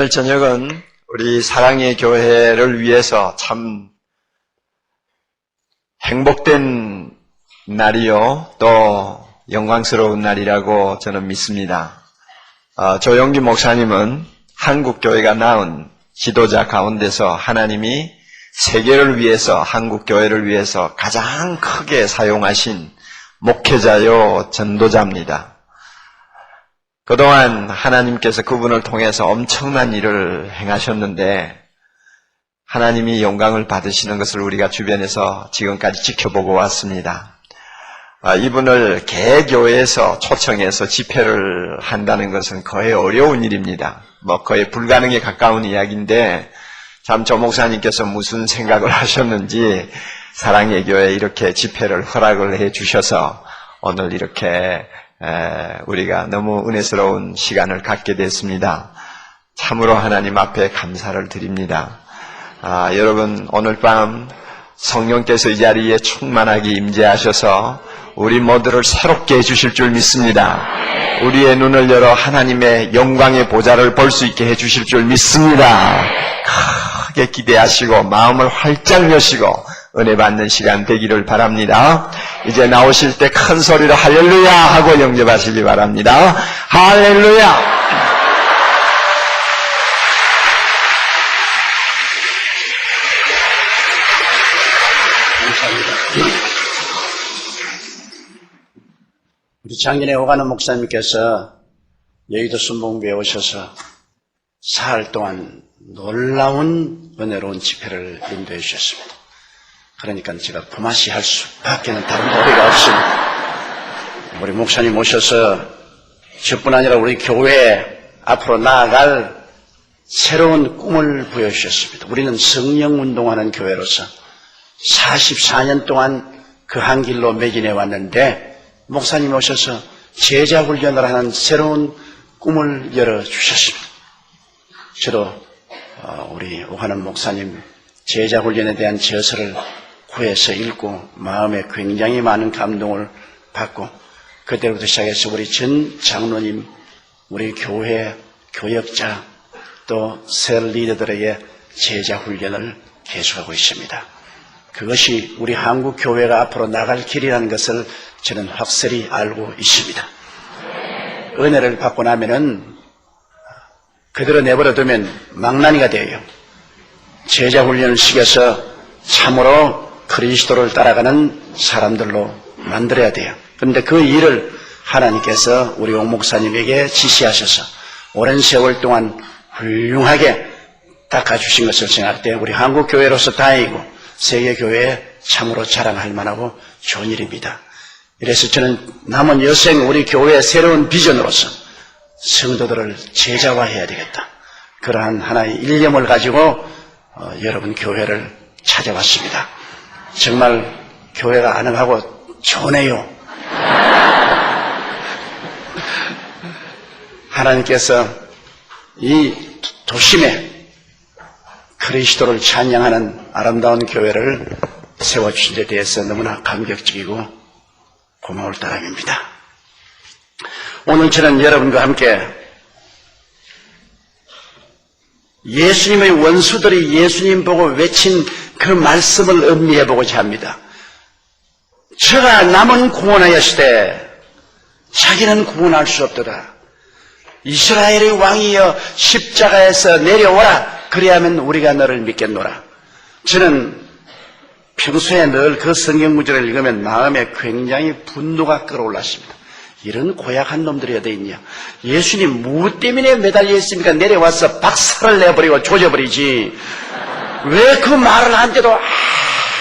오늘 저녁은 우리 사랑의 교회를 위해서 참 행복된 날이요, 또 영광스러운 날이라고 저는 믿습니다. 조영기 목사님은 한국 교회가 낳은 지도자 가운데서 하나님이 세계를 위해서, 한국 교회를 위해서 가장 크게 사용하신 목회자요, 전도자입니다. 그동안 하나님께서 그분을 통해서 엄청난 일을 행하셨는데 하나님이 영광을 받으시는 것을 우리가 주변에서 지금까지 지켜보고 왔습니다. 이분을 개교회에서 초청해서 집회를 한다는 것은 거의 어려운 일입니다. 거의 불가능에 가까운 이야기인데 참 조 목사님께서 무슨 생각을 하셨는지 사랑의 교회에 이렇게 집회를 허락을 해 주셔서 오늘 이렇게 우리가 너무 은혜스러운 시간을 갖게 됐습니다. 참으로 하나님 앞에 감사를 드립니다. 여러분, 오늘 밤 성령께서 이 자리에 충만하게 임재하셔서 우리 모두를 새롭게 해주실 줄 믿습니다. 우리의 눈을 열어 하나님의 영광의 보좌를 볼 수 있게 해주실 줄 믿습니다. 크게 기대하시고 마음을 활짝 여시고 은혜 받는 시간 되기를 바랍니다. 이제 나오실 때 큰 소리로 할렐루야 하고 영접하시기 바랍니다. 할렐루야! 우리 작년에 오가는 목사님께서 여의도 순복음교회에 오셔서 사흘 동안 놀라운 은혜로운 집회를 인도해 주셨습니다. 그러니까 제가 품앗이 할 수밖에 다른 도리가 없습니다. 우리 목사님 오셔서 저뿐 아니라 우리 교회에 앞으로 나아갈 새로운 꿈을 보여주셨습니다. 우리는 성령운동하는 교회로서 44년 동안 그 한 길로 매진해 왔는데 목사님 오셔서 제자훈련을 하는 새로운 꿈을 열어주셨습니다. 저도 우리 오하는 목사님 제자훈련에 대한 저서를 구해서 읽고 마음에 굉장히 많은 감동을 받고 그때부터 시작해서 우리 전 장로님, 우리 교회 교역자 또 셀 리더들에게 제자훈련을 계속하고 있습니다. 그것이 우리 한국 교회가 앞으로 나갈 길이라는 것을 저는 확실히 알고 있습니다. 은혜를 받고 나면은 그대로 내버려두면 망나니가 돼요. 제자훈련을 시켜서 참으로 그리스도를 따라가는 사람들로 만들어야 돼요. 그런데 그 일을 하나님께서 우리 옥 목사님에게 지시하셔서 오랜 세월 동안 훌륭하게 닦아주신 것을 생각할 때 우리 한국 교회로서 다행이고 세계교회에 참으로 자랑할 만하고 좋은 일입니다. 이래서 저는 남은 여생 우리 교회의 새로운 비전으로서 성도들을 제자화해야 되겠다. 그러한 하나의 일념을 가지고 여러분 교회를 찾아왔습니다. 정말 교회가 아늑하고 좋네요. 하나님께서 이 도심에 그리스도를 찬양하는 아름다운 교회를 세워주신 데 대해서 너무나 감격적이고 고마울 따름입니다. 오늘 저는 여러분과 함께 예수님의 원수들이 예수님 보고 외친 그 말씀을 음미해 보고자 합니다. 저가 남은 구원하였으되 자기는 구원할 수 없도다. 이스라엘의 왕이여 십자가에서 내려오라. 그리하면 우리가 너를 믿겠노라. 저는 평소에 늘 그 성경 구절을 읽으면 마음에 굉장히 분노가 끌어올랐습니다. 이런 고약한 놈들이 어디 있냐. 예수님 무엇 때문에 매달려 있습니까? 내려와서 박살을 내버리고 조져버리지. 왜 그 말을 한데도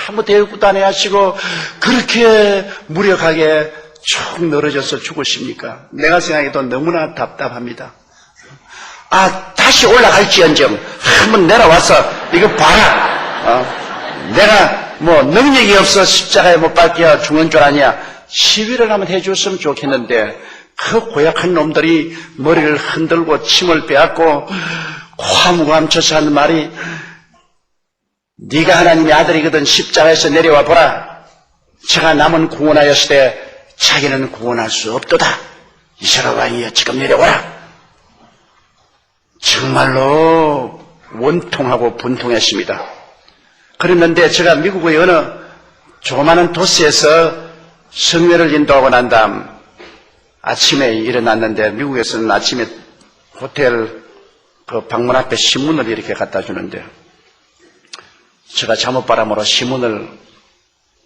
아무 대꾸도 안 해하시고 그렇게 무력하게 쭉 늘어져서 죽으십니까? 내가 생각해도 너무나 답답합니다. 다시 올라갈지언정 한번 내려와서 이거 봐라. 내가 능력이 없어 십자가에 못 박혀 죽는 줄 아냐. 시위를 한번 해줬으면 좋겠는데 그 고약한 놈들이 머리를 흔들고 침을 빼앗고 화무가 감춰서 하는 말이 네가 하나님의 아들이거든 십자가에서 내려와 보라. 제가 남은 구원하였으되 자기는 구원할 수 없도다. 이스라엘 왕이여 지금 내려오라. 정말로 원통하고 분통했습니다. 그랬는데 제가 미국의 어느 조그마한 도시에서 성회를 인도하고 난 다음 아침에 일어났는데, 미국에서는 아침에 호텔 그 방문 앞에 신문을 이렇게 갖다 주는데, 제가 잠옷바람으로 신문을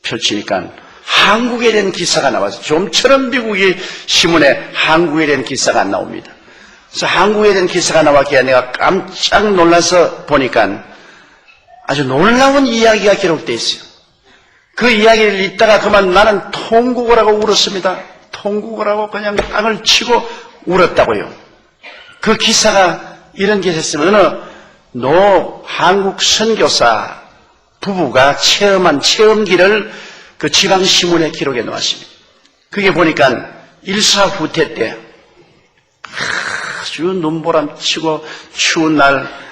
펼치니까 한국에 대한 기사가 나와서, 좀처럼 미국의 신문에 한국에 대한 기사가 안 나옵니다. 그래서 한국에 대한 기사가 나왔기에 내가 깜짝 놀라서 보니까 아주 놀라운 이야기가 기록되어 있어요. 그 이야기를 읽다가 그만 나는 통곡을 하고 울었습니다. 통곡을 하고 그냥 땅을 치고 울었다고요. 그 기사가 이런 게 있었으면 어느 노 한국 선교사 부부가 체험한 체험기를 그 지방신문에 기록해 놓았습니다. 그게 보니까 일사후퇴 때 아주 눈보람 치고 추운 날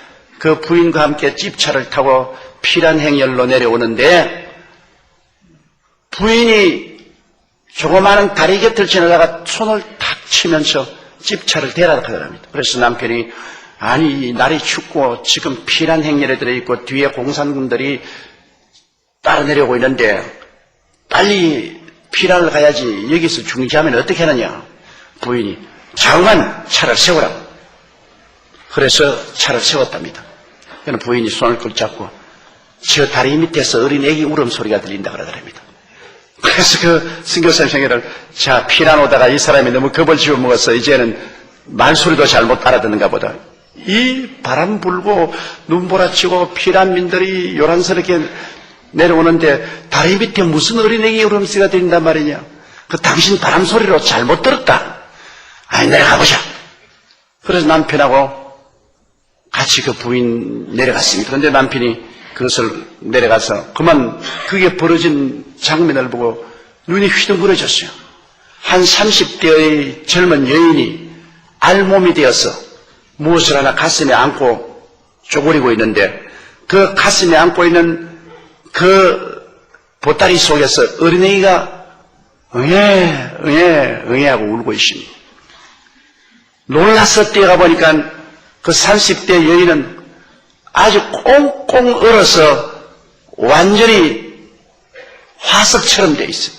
그 부인과 함께 집차를 타고 피란행열로 내려오는데, 부인이 조그마한 다리 곁을 지나다가 손을 탁 치면서 집차를 대라고 하더랍니다. 그래서 남편이, 아니 날이 춥고 지금 피란행열에 들어있고 뒤에 공산군들이 따라 내려오고 있는데 빨리 피란을 가야지, 여기서 중지하면 어떻게 하느냐. 부인이, 장관 차를 세우라고. 그래서 차를 세웠답니다. 그는 부인이 손을 꼭 잡고 저 다리 밑에서 어린 애기 울음소리가 들린다 그러더랍니다. 그래서 그 선교사님 생애를, 자, 피난 오다가 이 사람이 너무 겁을 집어먹어서 이제는 말소리도 잘 못 알아듣는가 보다. 이 바람 불고 눈보라치고 피난민들이 요란스럽게 내려오는데 다리 밑에 무슨 어린 애기 울음소리가 들린단 말이냐. 그 당신 바람 소리로 잘못 들었다. 아니, 내려가보자. 그래서 남편하고 같이 그 부인 내려갔습니다. 그런데 남편이 그것을 내려가서 그만 그게 벌어진 장면을 보고 눈이 휘둥그레졌어요. 한 30대의 젊은 여인이 알몸이 되어서 무엇을 하나 가슴에 안고 쪼그리고 있는데, 그 가슴에 안고 있는 그 보따리 속에서 어린애기가 응애 하고 울고 있습니다. 놀라서 뛰어가 보니까 그 30대 여인은 아주 꽁꽁 얼어서 완전히 화석처럼 돼 있어요.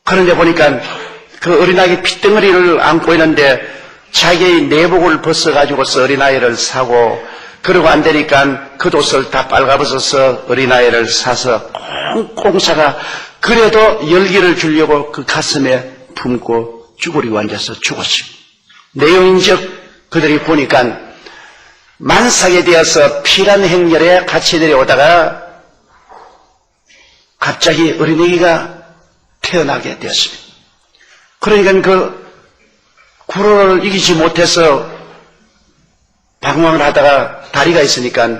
그런데 보니까 그 어린아이 핏덩어리를 안고 있는데 자기의 내복을 벗어가지고서 어린아이를 사고, 그러고 안 되니까 그 옷을 다 빨가벗어서 어린아이를 사서 꽁꽁 싸가, 그래도 열기를 주려고 그 가슴에 품고 쭈그리고 앉아서 죽었습니다. 내용인즉 그들이 보니까 만삭에 되어서 피란 행렬에 같이 내려오다가 갑자기 어린애기가 태어나게 되었습니다. 그러니까 그 구로를 이기지 못해서 방황을 하다가 다리가 있으니까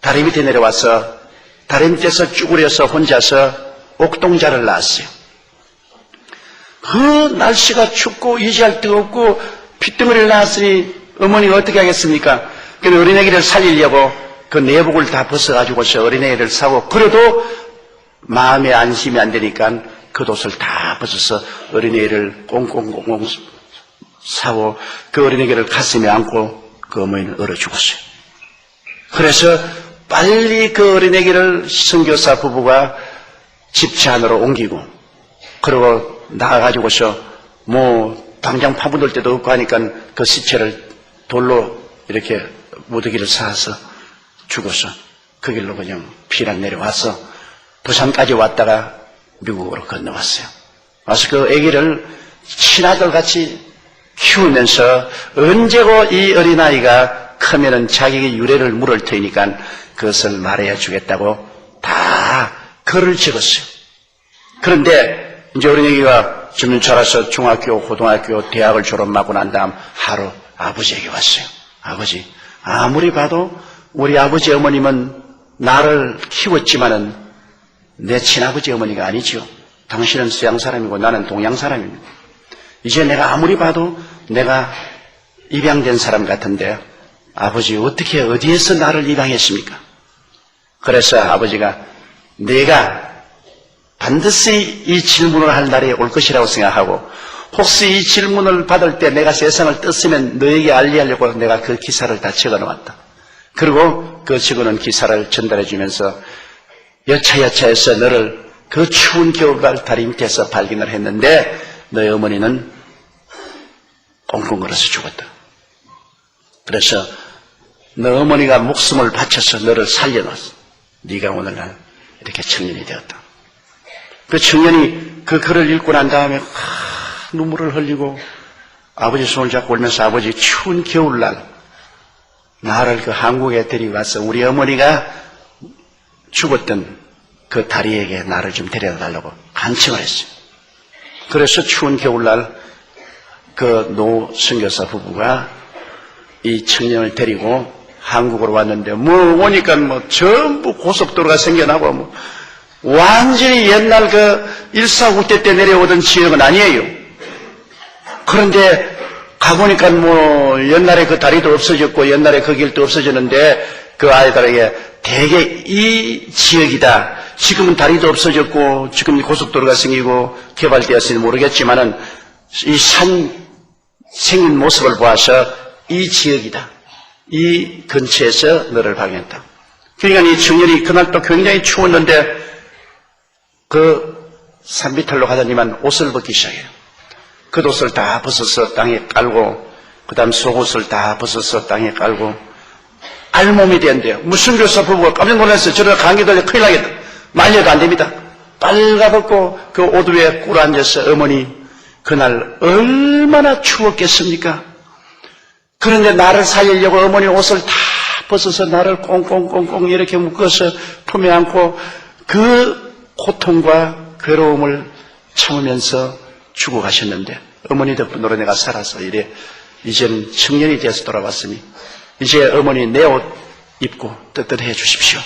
다리 밑에 내려와서 다리 밑에서 쭈그려서 혼자서 옥동자를 낳았어요. 그 날씨가 춥고 유지할 데가 없고 핏덩어리를 낳았으니 어머니가 어떻게 하겠습니까? 그래서 어린애기를 살리려고 그 내복을 다 벗어가지고서 어린애기를 사고, 그래도 마음에 안심이 안 되니까 그 옷을 다 벗어서 어린애기를 꽁꽁꽁꽁 사고 그 어린애기를 가슴에 안고 그 어머니는 얼어 죽었어요. 그래서 빨리 그 어린애기를 선교사 부부가 집차 안으로 옮기고, 그리고 나가가지고서 뭐 당장 파묻을 데도 없고 하니까 그 시체를 돌로 이렇게 무더기를 쌓아서 죽어서 그 길로 그냥 피난 내려와서 부산까지 왔다가 미국으로 건너왔어요. 와서 그 아기를 친아들같이 키우면서 언제고 이 어린아이가 크면은 자기의 유래를 물을 테니까 그것을 말해야 주겠다고 다 글을 적었어요. 그런데 이제 어린아이가 젊은 자라서 중학교, 고등학교, 대학을 졸업하고 난 다음 하루 아버지에게 왔어요. 아버지, 아무리 봐도 우리 아버지 어머님은 나를 키웠지만은 내 친아버지 어머니가 아니죠. 당신은 서양 사람이고 나는 동양 사람입니다. 이제 내가 아무리 봐도 내가 입양된 사람 같은데 아버지 어떻게 어디에서 나를 입양했습니까? 그래서 아버지가 내가 반드시 이 질문을 할 날이 올 것이라고 생각하고 혹시 이 질문을 받을 때 내가 세상을 떴으면 너에게 알리려고 내가 그 기사를 다 적어놓았다. 그리고 그 적어놓은 기사를 전달해 주면서 여차여차해서 너를 그 추운 겨울날 다리 밑에서 발견을 했는데 너의 어머니는 꽁꽁 얼어서 죽었다. 그래서 너 어머니가 목숨을 바쳐서 너를 살려놨어. 네가 오늘날 이렇게 청년이 되었다. 그 청년이 그 글을 읽고 난 다음에 눈물을 흘리고 아버지 손을 잡고 울면서 아버지 추운 겨울날 나를 그 한국에 데리고 가서 우리 어머니가 죽었던 그 다리에게 나를 좀 데려다 달라고 간청을 했어요. 그래서 추운 겨울날 그 노 선교사 부부가 이 청년을 데리고 한국으로 왔는데 오니까 전부 고속도로가 생겨나고 완전히 옛날 그 149대 때 내려오던 지역은 아니에요. 그런데 가보니까 옛날에 그 다리도 없어졌고 옛날에 그 길도 없어졌는데 그 아이들에게 대개 이 지역이다. 지금은 다리도 없어졌고 지금 고속도로가 생기고 개발되었으니 모르겠지만은 이 산 생긴 모습을 보아서 이 지역이다. 이 근처에서 너를 발견했다. 그러니까 이 청년이 그날 또 굉장히 추웠는데 그 산비탈로 가더니만 옷을 벗기 시작해요. 겉옷을 다 벗어서 땅에 깔고 그 다음 속옷을 다 벗어서 땅에 깔고 알몸이 된대요. 무슨 교사 부부가 깜짝 놀랐어요. 저러다 감기 걸려 큰일 나겠다. 말려도 안 됩니다. 빨가벗고 그 옷 위에 꿇어앉아서 어머니 그날 얼마나 추웠겠습니까? 그런데 나를 살리려고 어머니 옷을 다 벗어서 나를 꽁꽁꽁꽁 이렇게 묶어서 품에 안고 그 고통과 괴로움을 참으면서 죽어가셨는데 어머니 덕분으로 내가 살아서 이래 이제는 청년이 되어서 돌아왔으니 이제 어머니 내 옷 입고 떳떳해 주십시오.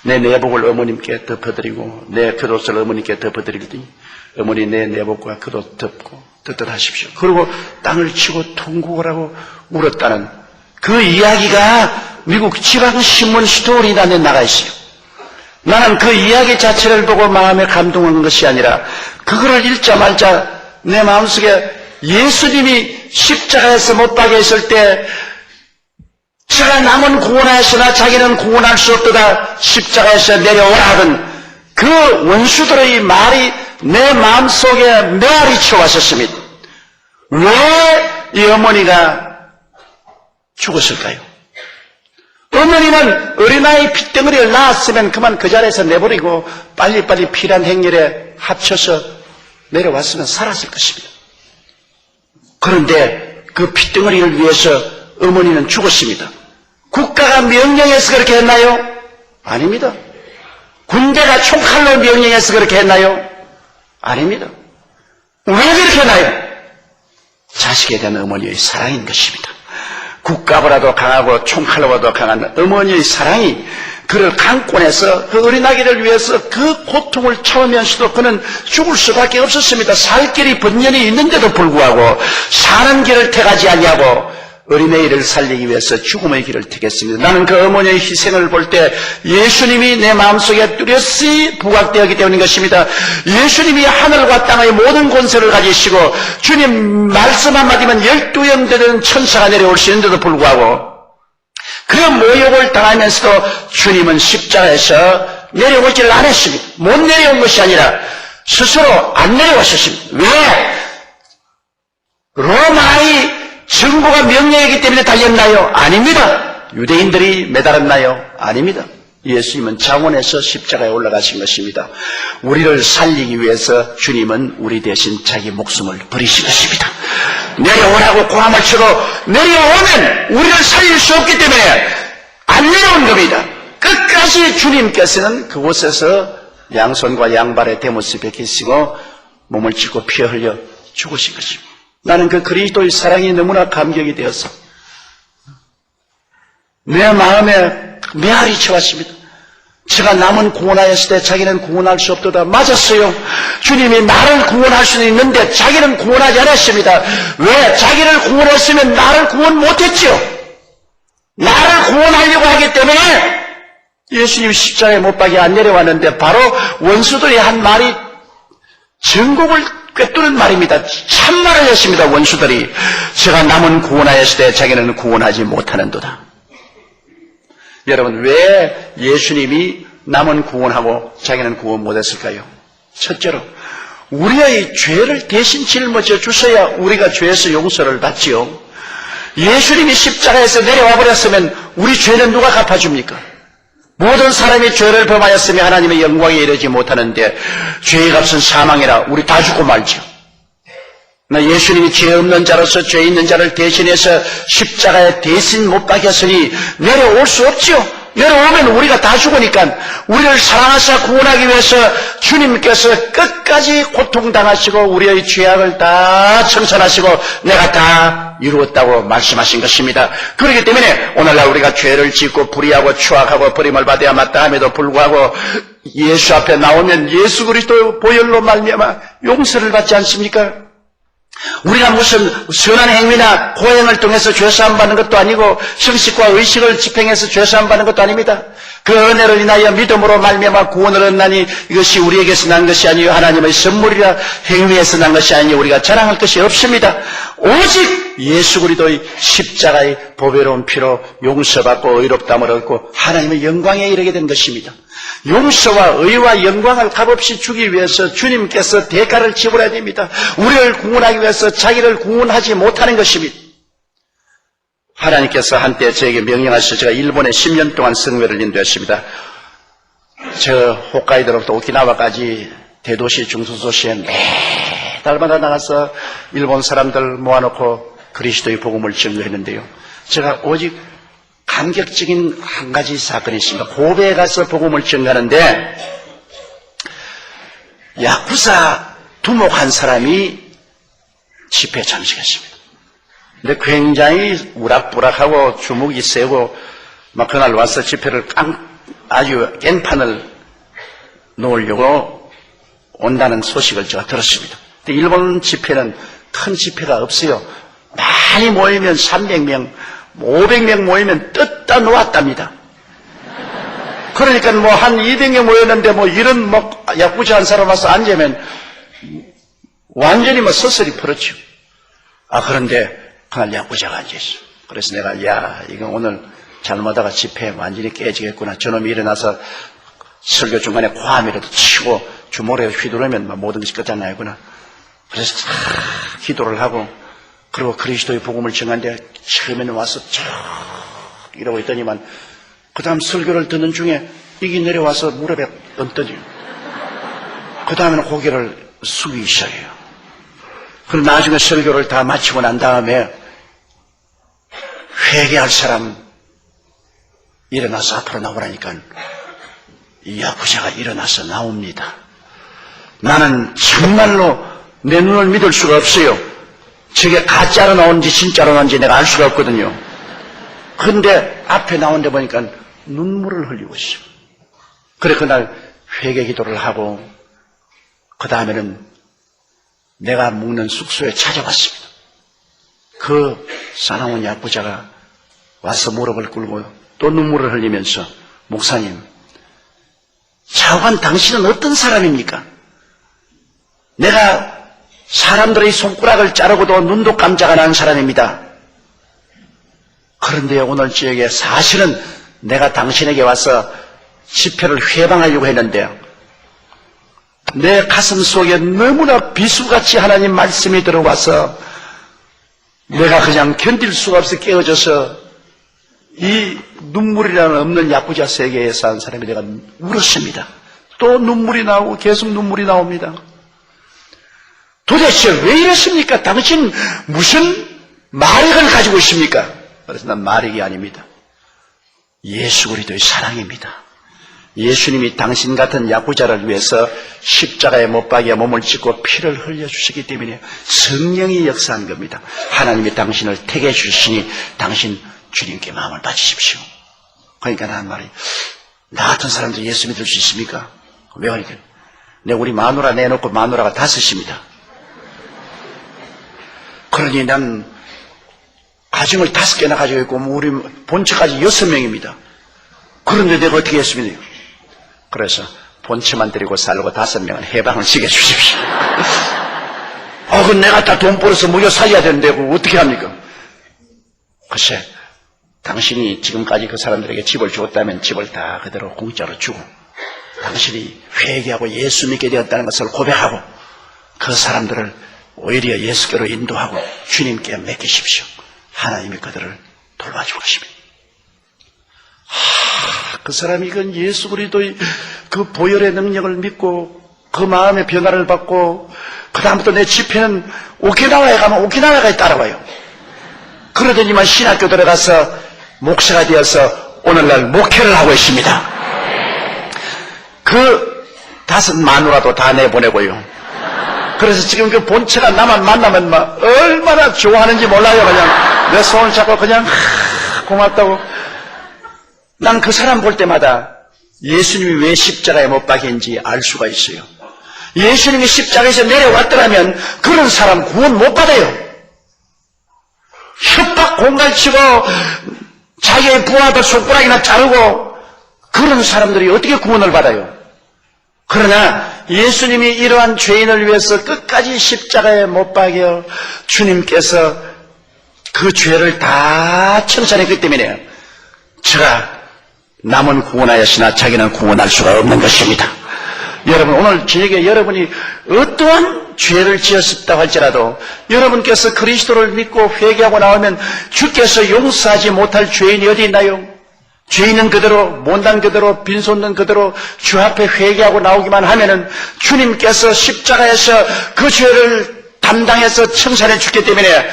내 내복을 어머님께 덮어드리고 내 겉옷을 어머니께 덮어드리더니 어머니 내 내복과 겉옷 덮고 떳떳하십시오. 그리고 땅을 치고 통곡을 하고 울었다는 그 이야기가 미국 지방신문 스토리단에 나가 있어요. 나는 그 이야기 자체를 보고 마음에 감동한 것이 아니라 그거를 읽자마자 내 마음속에 예수님이 십자가에서 못 박혀 있을 때 제가 남은 구원하였으나 자기는 구원할 수 없도다 십자가에서 내려오라 하던 그 원수들의 말이 내 마음속에 메아리 쳐왔었습니다. 왜 이 어머니가 죽었을까요? 어머니는 어린아이 핏덩어리를 낳았으면 그만 그 자리에서 내버리고 빨리빨리 피란 행렬에 합쳐서 내려왔으면 살았을 것입니다. 그런데 그 핏덩어리를 위해서 어머니는 죽었습니다. 국가가 명령해서 그렇게 했나요? 아닙니다. 군대가 총칼로 명령해서 그렇게 했나요? 아닙니다. 왜 그렇게 했나요? 자식에 대한 어머니의 사랑인 것입니다. 국가보다도 강하고 총칼로보다도 강한 어머니의 사랑이 그를 강권해서 그 어린아기를 위해서 그 고통을 참으면서도 그는 죽을 수밖에 없었습니다. 살 길이 번연히 있는데도 불구하고 사는 길을 택하지 아니하고 어린아이를 살리기 위해서 죽음의 길을 택했습니다. 나는 그 어머니의 희생을 볼 때 예수님이 내 마음속에 뚜렷이 부각되었기 때문인 것입니다. 예수님이 하늘과 땅의 모든 권세를 가지시고 주님 말씀 한마디면 12형 되는 천사가 내려올 수 있는데도 불구하고 그 모욕을 당하면서도 주님은 십자가에서 내려오지를 않았습니다. 못 내려온 것이 아니라 스스로 안 내려왔었습니다. 왜? 로마의 정부가 명령이기 때문에 달렸나요? 아닙니다. 유대인들이 매달았나요? 아닙니다. 예수님은 장원에서 십자가에 올라가신 것입니다. 우리를 살리기 위해서 주님은 우리 대신 자기 목숨을 버리신 것입니다. 내려오라고 고함을 치고 내려오면 우리를 살릴 수 없기 때문에 안 내려온 겁니다. 끝까지 주님께서는 그곳에서 양손과 양발에 대못을 베끼시고 몸을 찢고 피 흘려 죽으신 것입니다. 나는 그 그리스도의 사랑이 너무나 감격이 되어서 내 마음에 메아리 쳐왔습니다. 제가 남은 구원하였을 때 자기는 구원할 수 없도다. 맞았어요. 주님이 나를 구원할 수는 있는데 자기는 구원하지 않았습니다. 왜? 자기를 구원했으면 나를 구원 못했지요. 나를 구원하려고 하기 때문에 예수님 십자가에 못 박혀 안 내려왔는데 바로 원수들이 한 말이 전곡을 꿰뚫는 말입니다. 참말을 했습니다. 원수들이 제가 남은 구원하였을 때 자기는 구원하지 못하는도다. 여러분, 왜 예수님이 남은 구원하고 자기는 구원 못했을까요? 첫째로 우리의 죄를 대신 짊어져 주셔야 우리가 죄에서 용서를 받지요. 예수님이 십자가에서 내려와 버렸으면 우리 죄는 누가 갚아줍니까? 모든 사람이 죄를 범하였으며 하나님의 영광에 이르지 못하는데 죄의 값은 사망이라 우리 다 죽고 말죠. 예수님이 죄 없는 자로서 죄 있는 자를 대신해서 십자가에 대신 못 박였으니 내려올 수 없죠. 내려오면 우리가 다 죽으니까 우리를 사랑하사 구원하기 위해서 주님께서 끝까지 고통당하시고 우리의 죄악을 다 청산하시고 내가 다 이루었다고 말씀하신 것입니다. 그렇기 때문에 오늘날 우리가 죄를 짓고 불의하고 추악하고 버림을 받아야 마땅함에도 불구하고 예수 앞에 나오면 예수 그리스도 보혈로 말미암아 용서를 받지 않습니까? 우리가 무슨 선한 행위나 고행을 통해서 죄사함 받는 것도 아니고 형식과 의식을 집행해서 죄사함 받는 것도 아닙니다. 그 은혜를 인하여 믿음으로 말미암아 구원을 얻나니 이것이 우리에게서 난 것이 아니요 하나님의 선물이라 행위에서 난 것이 아니요 우리가 자랑할 것이 없습니다. 오직 예수 그리스도의 십자가의 보배로운 피로 용서받고 의롭다함을 얻고 하나님의 영광에 이르게 된 것입니다. 용서와 의와 영광을 값없이 주기 위해서 주님께서 대가를 지불해야 됩니다. 우리를 구원하기 위해서 자기를 구원하지 못하는 것입니다. 하나님께서 한때 저에게 명령하셔서 제가 일본에 10년 동안 성회를 인도했습니다. 저 홋카이도로부터 오키나와까지 대도시 중소도시에 매달마다 나가서 일본 사람들 모아놓고 그리스도의 복음을 전도했는데요. 제가 오직 감격적인 한 가지 사건이 있습니다. 고베에 가서 복음을 전가하는데 야쿠자 두목 한 사람이 집회에 참석했습니다. 근데 굉장히 우락부락하고 주먹이 세고 막 그날 와서 집회를 아주 깽판을 놓으려고 온다는 소식을 제가 들었습니다. 근데 일본 집회는 큰 집회가 없어요. 많이 모이면 300명 500명 모이면 뜯다 놓았답니다. 그러니까 뭐 한 200명 모였는데 뭐 이런 뭐 야구자 한 사람 와서 앉으면 완전히 뭐 서슬이 풀었죠. 그런데 그날 야구자가 앉아있어. 그래서 내가 이거 오늘 잘못하다가 집회 완전히 깨지겠구나. 저놈이 일어나서 설교 중간에 고함이라도 치고 주먹에 휘두르면 모든 것이 끝장나겠구나. 그래서 기도를 하고 그리고 그리스도의 복음을 전하는데 처음에는 와서 쭉 이러고 있더니만 그 다음 설교를 듣는 중에 이게 내려와서 무릎에 얹더니 그 다음에는 고개를 숙이기 시작해요. 그리고 나중에 설교를 다 마치고 난 다음에 회개할 사람 일어나서 앞으로 나오라니까 이 야구자가 일어나서 나옵니다. 나는 정말로 내 눈을 믿을 수가 없어요. 저게 가짜로 나오는지 진짜로 나오는지 내가 알 수가 없거든요. 그런데 앞에 나온 데 보니까 눈물을 흘리고 있어요. 그래 그날 회개 기도를 하고 그 다음에는 내가 묵는 숙소에 찾아왔습니다. 그 사나운 야구자가 와서 무릎을 꿇고 또 눈물을 흘리면서 목사님, 차관 당신은 어떤 사람입니까? 내가 사람들의 손가락을 자르고도 눈도 깜짝 안 하는 사람입니다. 그런데 오늘 저에게 사실은 내가 당신에게 와서 집회를 회방하려고 했는데요. 내 가슴 속에 너무나 비수같이 하나님 말씀이 들어와서 내가 그냥 견딜 수가 없어 깨어져서 이 눈물이라는 없는 야구자 세계에 사는 사람이 내가 울었습니다. 또 눈물이 나오고 계속 눈물이 나옵니다. 도대체 왜 이랬습니까? 당신 무슨 마력을 가지고 있습니까? 그래서 난 마력이 아닙니다. 예수 그리스도의 사랑입니다. 예수님이 당신 같은 야구자를 위해서 십자가에 못 박여 몸을 찢고 피를 흘려주시기 때문에 성령이 역사한 겁니다. 하나님이 당신을 택해 주시니 당신 주님께 마음을 바치십시오. 그러니까 나는 말이 나 같은 사람도 예수 믿을 수 있습니까? 왜 그러니까 내가 우리 마누라 내놓고 마누라가 5입니다. 그러니 난 가정을 5개나 가지고 있고 우리 본처까지 6명입니다. 그런데 내가 어떻게 했습니까? 그래서 본처만 데리고 살고 5명은 해방을 시켜주십시오. 그건 내가 다 돈 벌어서 먹여 살려야 되는데 그거 어떻게 합니까? 글쎄, 당신이 지금까지 그 사람들에게 집을 주었다면 집을 다 그대로 공짜로 주고 당신이 회개하고 예수 믿게 되었다는 것을 고백하고 그 사람들을 오히려 예수께로 인도하고 주님께 맡기십시오. 하나님이 그들을 돌봐줄 것입니다. 그 사람이 그 예수 그리스도의 그 보혈의 능력을 믿고 그 마음의 변화를 받고 그다음부터 내 집회는 오키나와에 가면 오키나와까지 따라와요. 그러더니만 신학교 들어가서 목사가 되어서 오늘날 목회를 하고 있습니다. 그 5 마누라도 다 내보내고요. 그래서 지금 그 본체가 나만 만나면 막 얼마나 좋아하는지 몰라요. 그냥 내 손을 잡고 그냥 고맙다고. 난 그 사람 볼 때마다 예수님이 왜 십자가에 못 박힌지 알 수가 있어요. 예수님이 십자가에서 내려왔더라면 그런 사람 구원 못 받아요. 협박 공갈치고 자기의 부하들 손가락이나 자르고 그런 사람들이 어떻게 구원을 받아요? 그러나 예수님이 이러한 죄인을 위해서 끝까지 십자가에 못 박여 주님께서 그 죄를 다 청산했기 때문에 제가 남은 구원하였으나 자기는 구원할 수가 없는 것입니다. 여러분, 오늘 저녁에 여러분이 어떠한 죄를 지었다고 할지라도 여러분께서 그리스도를 믿고 회개하고 나오면 주께서 용서하지 못할 죄인이 어디 있나요? 죄인은 그대로, 못난 그대로, 빈손는 그대로 주 앞에 회개하고 나오기만 하면은 주님께서 십자가에서 그 죄를 담당해서 청산해 주기 때문에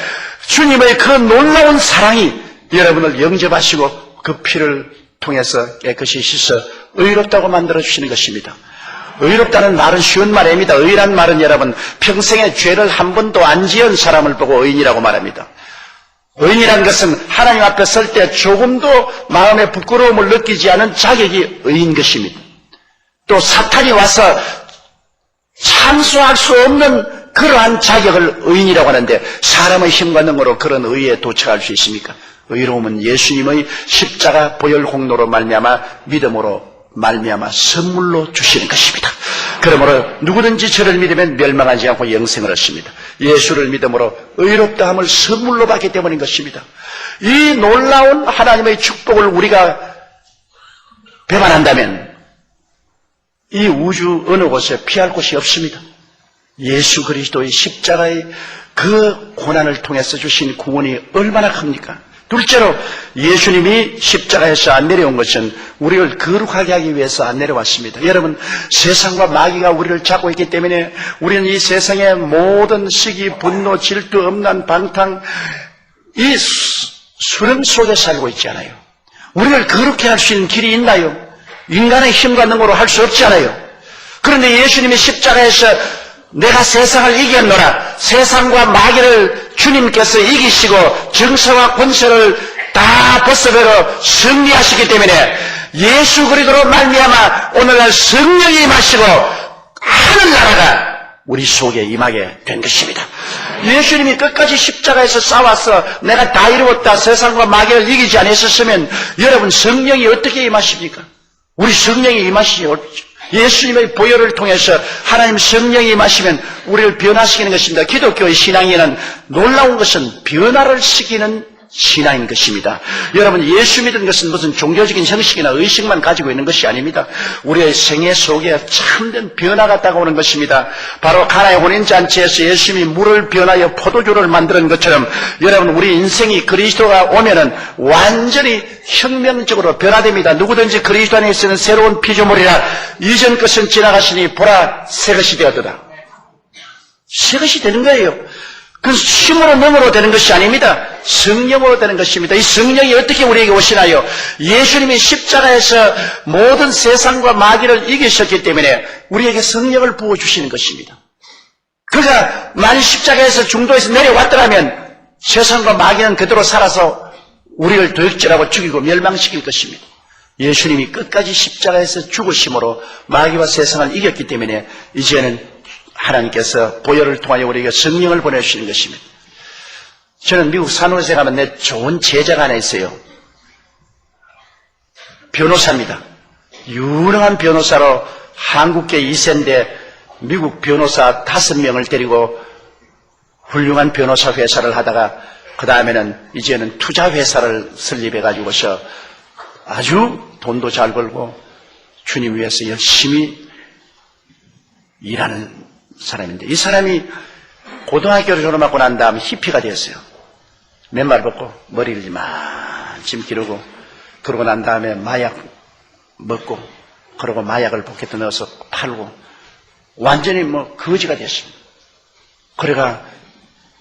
주님의 그 놀라운 사랑이 여러분을 영접하시고 그 피를 통해서 깨끗이 씻어 의롭다고 만들어주시는 것입니다. 의롭다는 말은 쉬운 말입니다. 의란 말은 여러분 평생에 죄를 한 번도 안 지은 사람을 보고 의인이라고 말합니다. 의인이란 것은 하나님 앞에 설 때 조금도 마음의 부끄러움을 느끼지 않은 자격이 의인 것입니다. 또 사탄이 와서 참수할 수 없는 그러한 자격을 의인이라고 하는데 사람의 힘과 능으로 그런 의에 도착할 수 있습니까? 의로움은 예수님의 십자가 보혈 공로로 말미암아 믿음으로 말미암아 선물로 주시는 것입니다. 그러므로 누구든지 저를 믿으면 멸망하지 않고 영생을 얻습니다. 예수를 믿음으로 의롭다함을 선물로 받기 때문인 것입니다. 이 놀라운 하나님의 축복을 우리가 배반한다면 이 우주 어느 곳에 피할 곳이 없습니다. 예수 그리스도의 십자가의 그 고난을 통해서 주신 구원이 얼마나 큽니까? 둘째로 예수님이 십자가에서 안 내려온 것은 우리를 거룩하게 하기 위해서 안 내려왔습니다. 여러분, 세상과 마귀가 우리를 잡고 있기 때문에 우리는 이 세상의 모든 시기, 분노, 질투, 엄난, 방탕 이 수렁 속에 살고 있지 않아요. 우리를 거룩해 할 수 있는 길이 있나요? 인간의 힘과 능으로 할 수 없지 않아요. 그런데 예수님이 십자가에서 내가 세상을 이겼노라, 세상과 마귀를 주님께서 이기시고 정사와 권세를 다 벗어버려 승리하시기 때문에 예수 그리스도로 말미암아 오늘날 성령이 임하시고 하늘나라가 우리 속에 임하게 된 것입니다. 예수님이 끝까지 십자가에서 싸워서 내가 다 이루었다, 세상과 마귀를 이기지 않았었으면 여러분 성령이 어떻게 임하십니까? 우리 성령이 임하시죠. 예수님의 보혈을 통해서 하나님 성령이 임하시면 우리를 변화시키는 것입니다. 기독교의 신앙에는 놀라운 것은 변화를 시키는 신앙인 것입니다. 여러분, 예수 믿는 것은 무슨 종교적인 형식이나 의식만 가지고 있는 것이 아닙니다. 우리의 생애 속에 참된 변화가 다가오는 것입니다. 바로 가나의 혼인잔치에서 예수님이 물을 변하여 포도주를 만드는 것처럼 여러분, 우리 인생이 그리스도가 오면은 완전히 혁명적으로 변화됩니다. 누구든지 그리스도 안에 있으면 새로운 피조물이라 이전 것은 지나가시니 보라 새 것이 되었도다. 새 것이 되는 거예요. 그건 힘으로 능으로 되는 것이 아닙니다. 성령으로 되는 것입니다. 이 성령이 어떻게 우리에게 오시나요? 예수님이 십자가에서 모든 세상과 마귀를 이기셨기 때문에 우리에게 성령을 부어주시는 것입니다. 그가 만일 십자가에서 중도에서 내려왔더라면 세상과 마귀는 그대로 살아서 우리를 도역질하고 죽이고 멸망시킬 것입니다. 예수님이 끝까지 십자가에서 죽으심으로 마귀와 세상을 이겼기 때문에 이제는 하나님께서 보혈을 통하여 우리에게 성령을 보내주시는 것입니다. 저는 미국 산호세 가면 내 좋은 제자가 하나 있어요. 변호사입니다. 유능한 변호사로 한국계 2세인데 미국 변호사 5명을 데리고 훌륭한 변호사 회사를 하다가 그 다음에는 이제는 투자 회사를 설립해 가지고서 아주 돈도 잘 벌고 주님 위해서 열심히 일하는 사람인데, 이 사람이 고등학교를 졸업하고 난 다음에 히피가 되었어요. 맨발 벗고 머리를 이만큼 기르고, 그러고 난 다음에 마약 먹고, 그러고 마약을 포켓에 넣어서 팔고 완전히 뭐 거지가 됐습니다. 그래가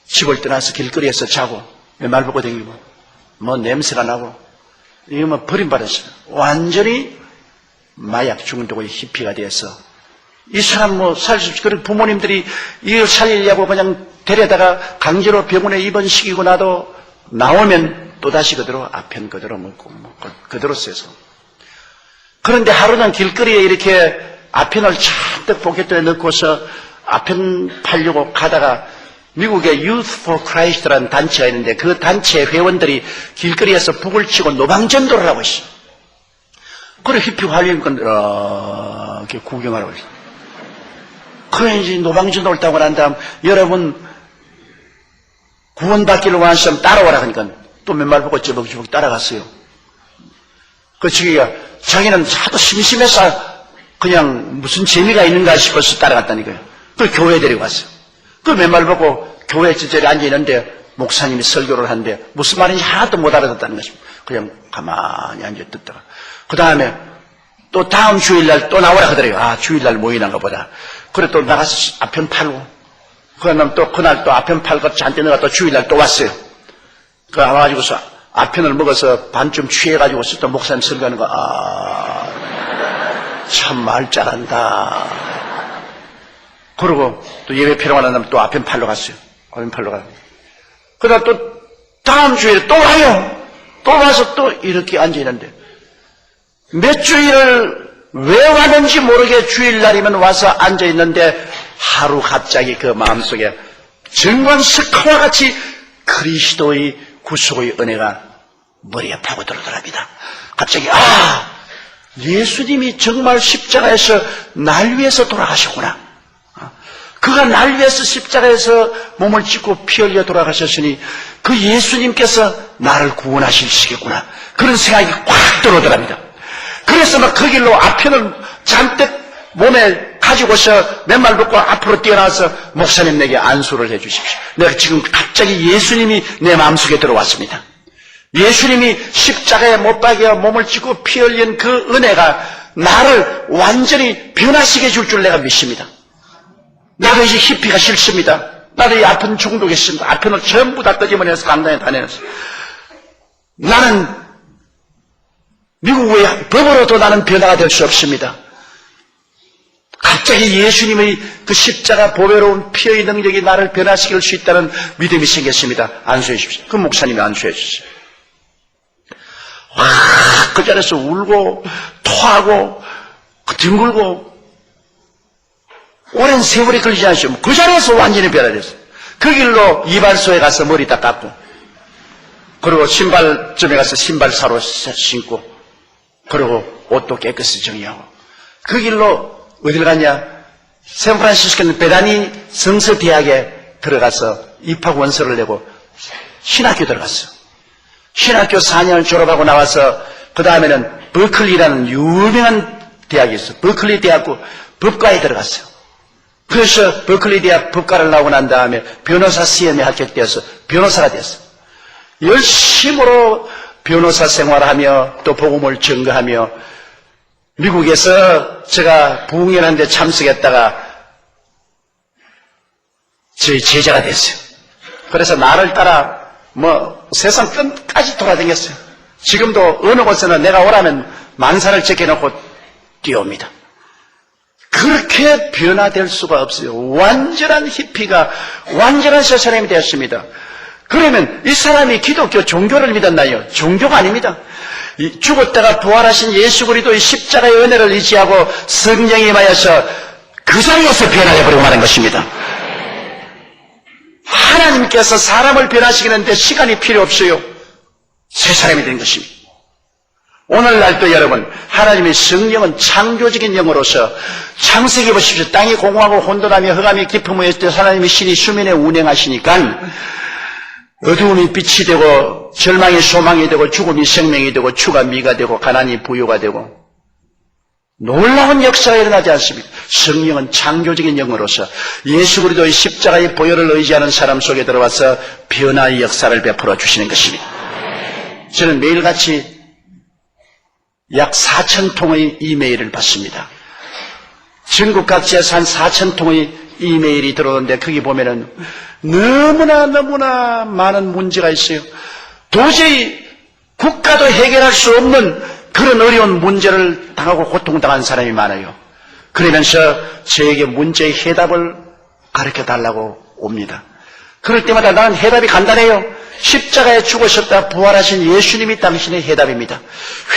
집을 떠나서 길거리에서 자고 맨발 벗고 다니고 뭐 냄새가 나고 이거 뭐 버림받았어요. 완전히 마약 중독의 히피가 되어서 이 사람 뭐 살 수 없이, 그런 부모님들이 이걸 살리려고 그냥 데려다가 강제로 병원에 입원시키고 나도 나오면 또다시 그대로 아편 그대로 먹고 그대로 써서. 그런데 하루는 길거리에 이렇게 아편을 잔뜩 포켓에 넣고서 아편 팔려고 가다가 미국의 Youth for Christ라는 단체가 있는데 그 단체 회원들이 길거리에서 북을 치고 노방전도를 하고 있어요. 그래 히피 활리니까 이렇게 구경하라고 있어요. 그래 이제 노방전도를 따고 난 다음 여러분 구원받기를 원하는 사람 따라오라 하니까 또 맨발 벗고 쩌벅쩌벅 따라갔어요. 그 자기는 하도 심심해서 그냥 무슨 재미가 있는가 싶어서 따라갔다니까요. 그 교회에 데리고 갔어요. 그 맨발 벗고 교회 지절에 앉아있는데 목사님이 설교를 하는데 무슨 말인지 하나도 못 알아듣다는 것입니다. 그냥 가만히 앉아 듣다가 그 다음에 또 다음 주일날 또 나오라 하더래요. 아, 주일날 모이는가 보다. 그래 또 나가서 아편 팔고 그러면 또 그날 또 아편 팔고 잔뜩 넣어가 또 주일날 또 왔어요. 그 와가지고서 아편을 먹어서 반쯤 취해가지고서 또 목사님 설교하는 거, 참 말 잘한다. 그러고 또 예배 필요가 나면 또 아편 팔러 갔어요. 아편 팔러 가요. 그러다 또 다음 주일에 또 와요. 또 와서 또 이렇게 앉아있는데 몇 주일을 왜 왔는지 모르게 주일날이면 와서 앉아있는데 하루 갑자기 그 마음속에 정관 석화와 같이 그리스도의 구속의 은혜가 머리에 파고들어더랍니다. 갑자기 예수님이 정말 십자가에서 날 위해서 돌아가셨구나. 그가 날 위해서 십자가에서 몸을 찢고 피 흘려 돌아가셨으니 그 예수님께서 나를 구원하시겠구나. 그런 생각이 꽉 들어오더랍니다. 그래서 막 그 길로 아편을 잔뜩 몸에 가지고서 맨발 벗고 앞으로 뛰어나와서 목사님 내게 안수를 해 주십시오. 내가 지금 갑자기 예수님이 내 마음속에 들어왔습니다. 예수님이 십자가에 못 박여 몸을 찢고 피 흘린 그 은혜가 나를 완전히 변화시켜 줄 줄 내가 믿습니다. 나도 이제 히피가 싫습니다. 나도 이 아픈 중독이 있습니다. 아편을 전부 다 끄집어내서 강당에 다녀서 나는 미국의 법으로도 나는 변화가 될 수 없습니다. 갑자기 예수님의 그 십자가 보배로운 피의 능력이 나를 변화시킬 수 있다는 믿음이 생겼습니다. 안수해 주십시오. 그 목사님이 안수해 주셨어요. 그 자리에서 울고 토하고 뒹굴고 오랜 세월이 걸리지 않았죠. 그 자리에서 완전히 변화됐어요. 그 길로 이발소에 가서 머리 다 깎고 그리고 신발점에 가서 신발 사러 신고 그리고 옷도 깨끗이 정리하고 그 길로 어디를 갔냐? 샌프란시스코는 베다니 성서대학에 들어가서 입학 원서를 내고 신학교 들어갔어요. 신학교 4년을 졸업하고 나와서 그 다음에는 버클리라는 유명한 대학이 있어요. 버클리 대학교 법과에 들어갔어요. 그래서 버클리 대학 법과를 나오고 난 다음에 변호사 시험에 합격되어서 변호사가 됐어요. 열심으로 변호사 생활하며 또 복음을 증거하며 미국에서 제가 부흥회하는 데 참석했다가 저희 제자가 됐어요. 그래서 나를 따라 세상 끝까지 돌아다녔어요. 지금도 어느 곳에는 내가 오라면 만사를 제껴놓고 뛰어옵니다. 그렇게 변화될 수가 없어요. 완전한 히피가 완전한 새 사람이 되었습니다. 그러면 이 사람이 기독교 종교를 믿었나요? 종교가 아닙니다. 죽었다가 부활하신 예수 그리스도의 십자가의 은혜를 의지하고 성령이 임하여서 그 자리에서 변화해버리고 마는 것입니다. 하나님께서 사람을 변화시키는데 시간이 필요 없어요. 새 사람이 된 것입니다. 오늘날도 여러분, 하나님의 성령은 창조적인 영으로서 창세기 보십시오. 땅이 공허하고 혼돈하며 흑암이 깊음에 있을 때 하나님의 신이 수면에 운행하시니까 어두움이 빛이 되고 절망이 소망이 되고 죽음이 생명이 되고 주가 미가 되고 가난이 부유가 되고 놀라운 역사가 일어나지 않습니까? 성령은 창조적인 영으로서 예수 그리스도의 십자가의 보혈을 의지하는 사람 속에 들어와서 변화의 역사를 베풀어 주시는 것입니다. 저는 매일같이 약 4,000통의 이메일을 받습니다. 전국 각지에서 한 4,000통의 이메일이 들어오는데 거기 보면은 너무나 많은 문제가 있어요. 도저히 국가도 해결할 수 없는 그런 어려운 문제를 당하고 고통당한 사람이 많아요. 그러면서 저에게 문제의 해답을 가르쳐 달라고 옵니다. 그럴 때마다 나는 해답이 간단해요. 십자가에 죽으셨다 부활하신 예수님이 당신의 해답입니다.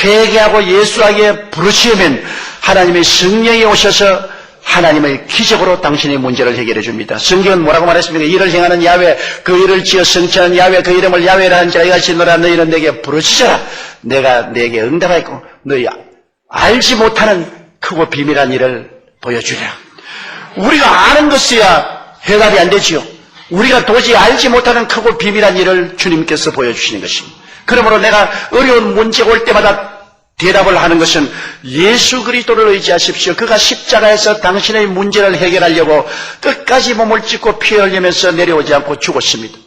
회개하고 예수에게 부르시면 하나님의 성령이 오셔서 하나님의 기적으로 당신의 문제를 해결해 줍니다. 성경은 뭐라고 말했습니까? 이를 행하는 야훼, 그 일을 지어 성취하는 야훼, 그 이름을 야훼라 하는 자가 이같이노라. 너희는 내게 부르짖어라. 내가 내게 응답하였고 너희 알지 못하는 크고 비밀한 일을 보여주리라. 우리가 아는 것이야 해답이 안 되지요. 우리가 도저히 알지 못하는 크고 비밀한 일을 주님께서 보여주시는 것입니다. 그러므로 내가 어려운 문제가 올 때마다 대답을 하는 것은 예수 그리스도를 의지하십시오. 그가 십자가에서 당신의 문제를 해결하려고 끝까지 몸을 찢고 피 흘리면서 내려오지 않고 죽었습니다.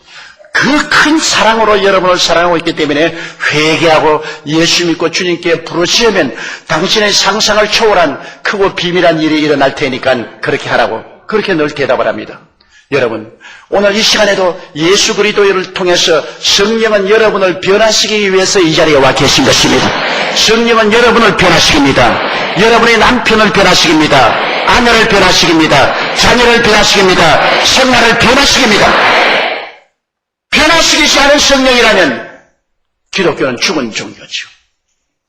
그 큰 사랑으로 여러분을 사랑하고 있기 때문에 회개하고 예수 믿고 주님께 부르시면 당신의 상상을 초월한 크고 비밀한 일이 일어날 테니까 그렇게 하라고 그렇게 늘 대답을 합니다. 여러분, 오늘 이 시간에도 예수 그리스도를 통해서 성령은 여러분을 변화시키기 위해서 이 자리에 와 계신 것입니다. 성령은 여러분을 변화시킵니다. 여러분의 남편을 변화시킵니다. 아내를 변화시킵니다. 자녀를 변화시킵니다. 생활을 변화시킵니다. 변화시키지 않은 성령이라면 기독교는 죽은 종교죠.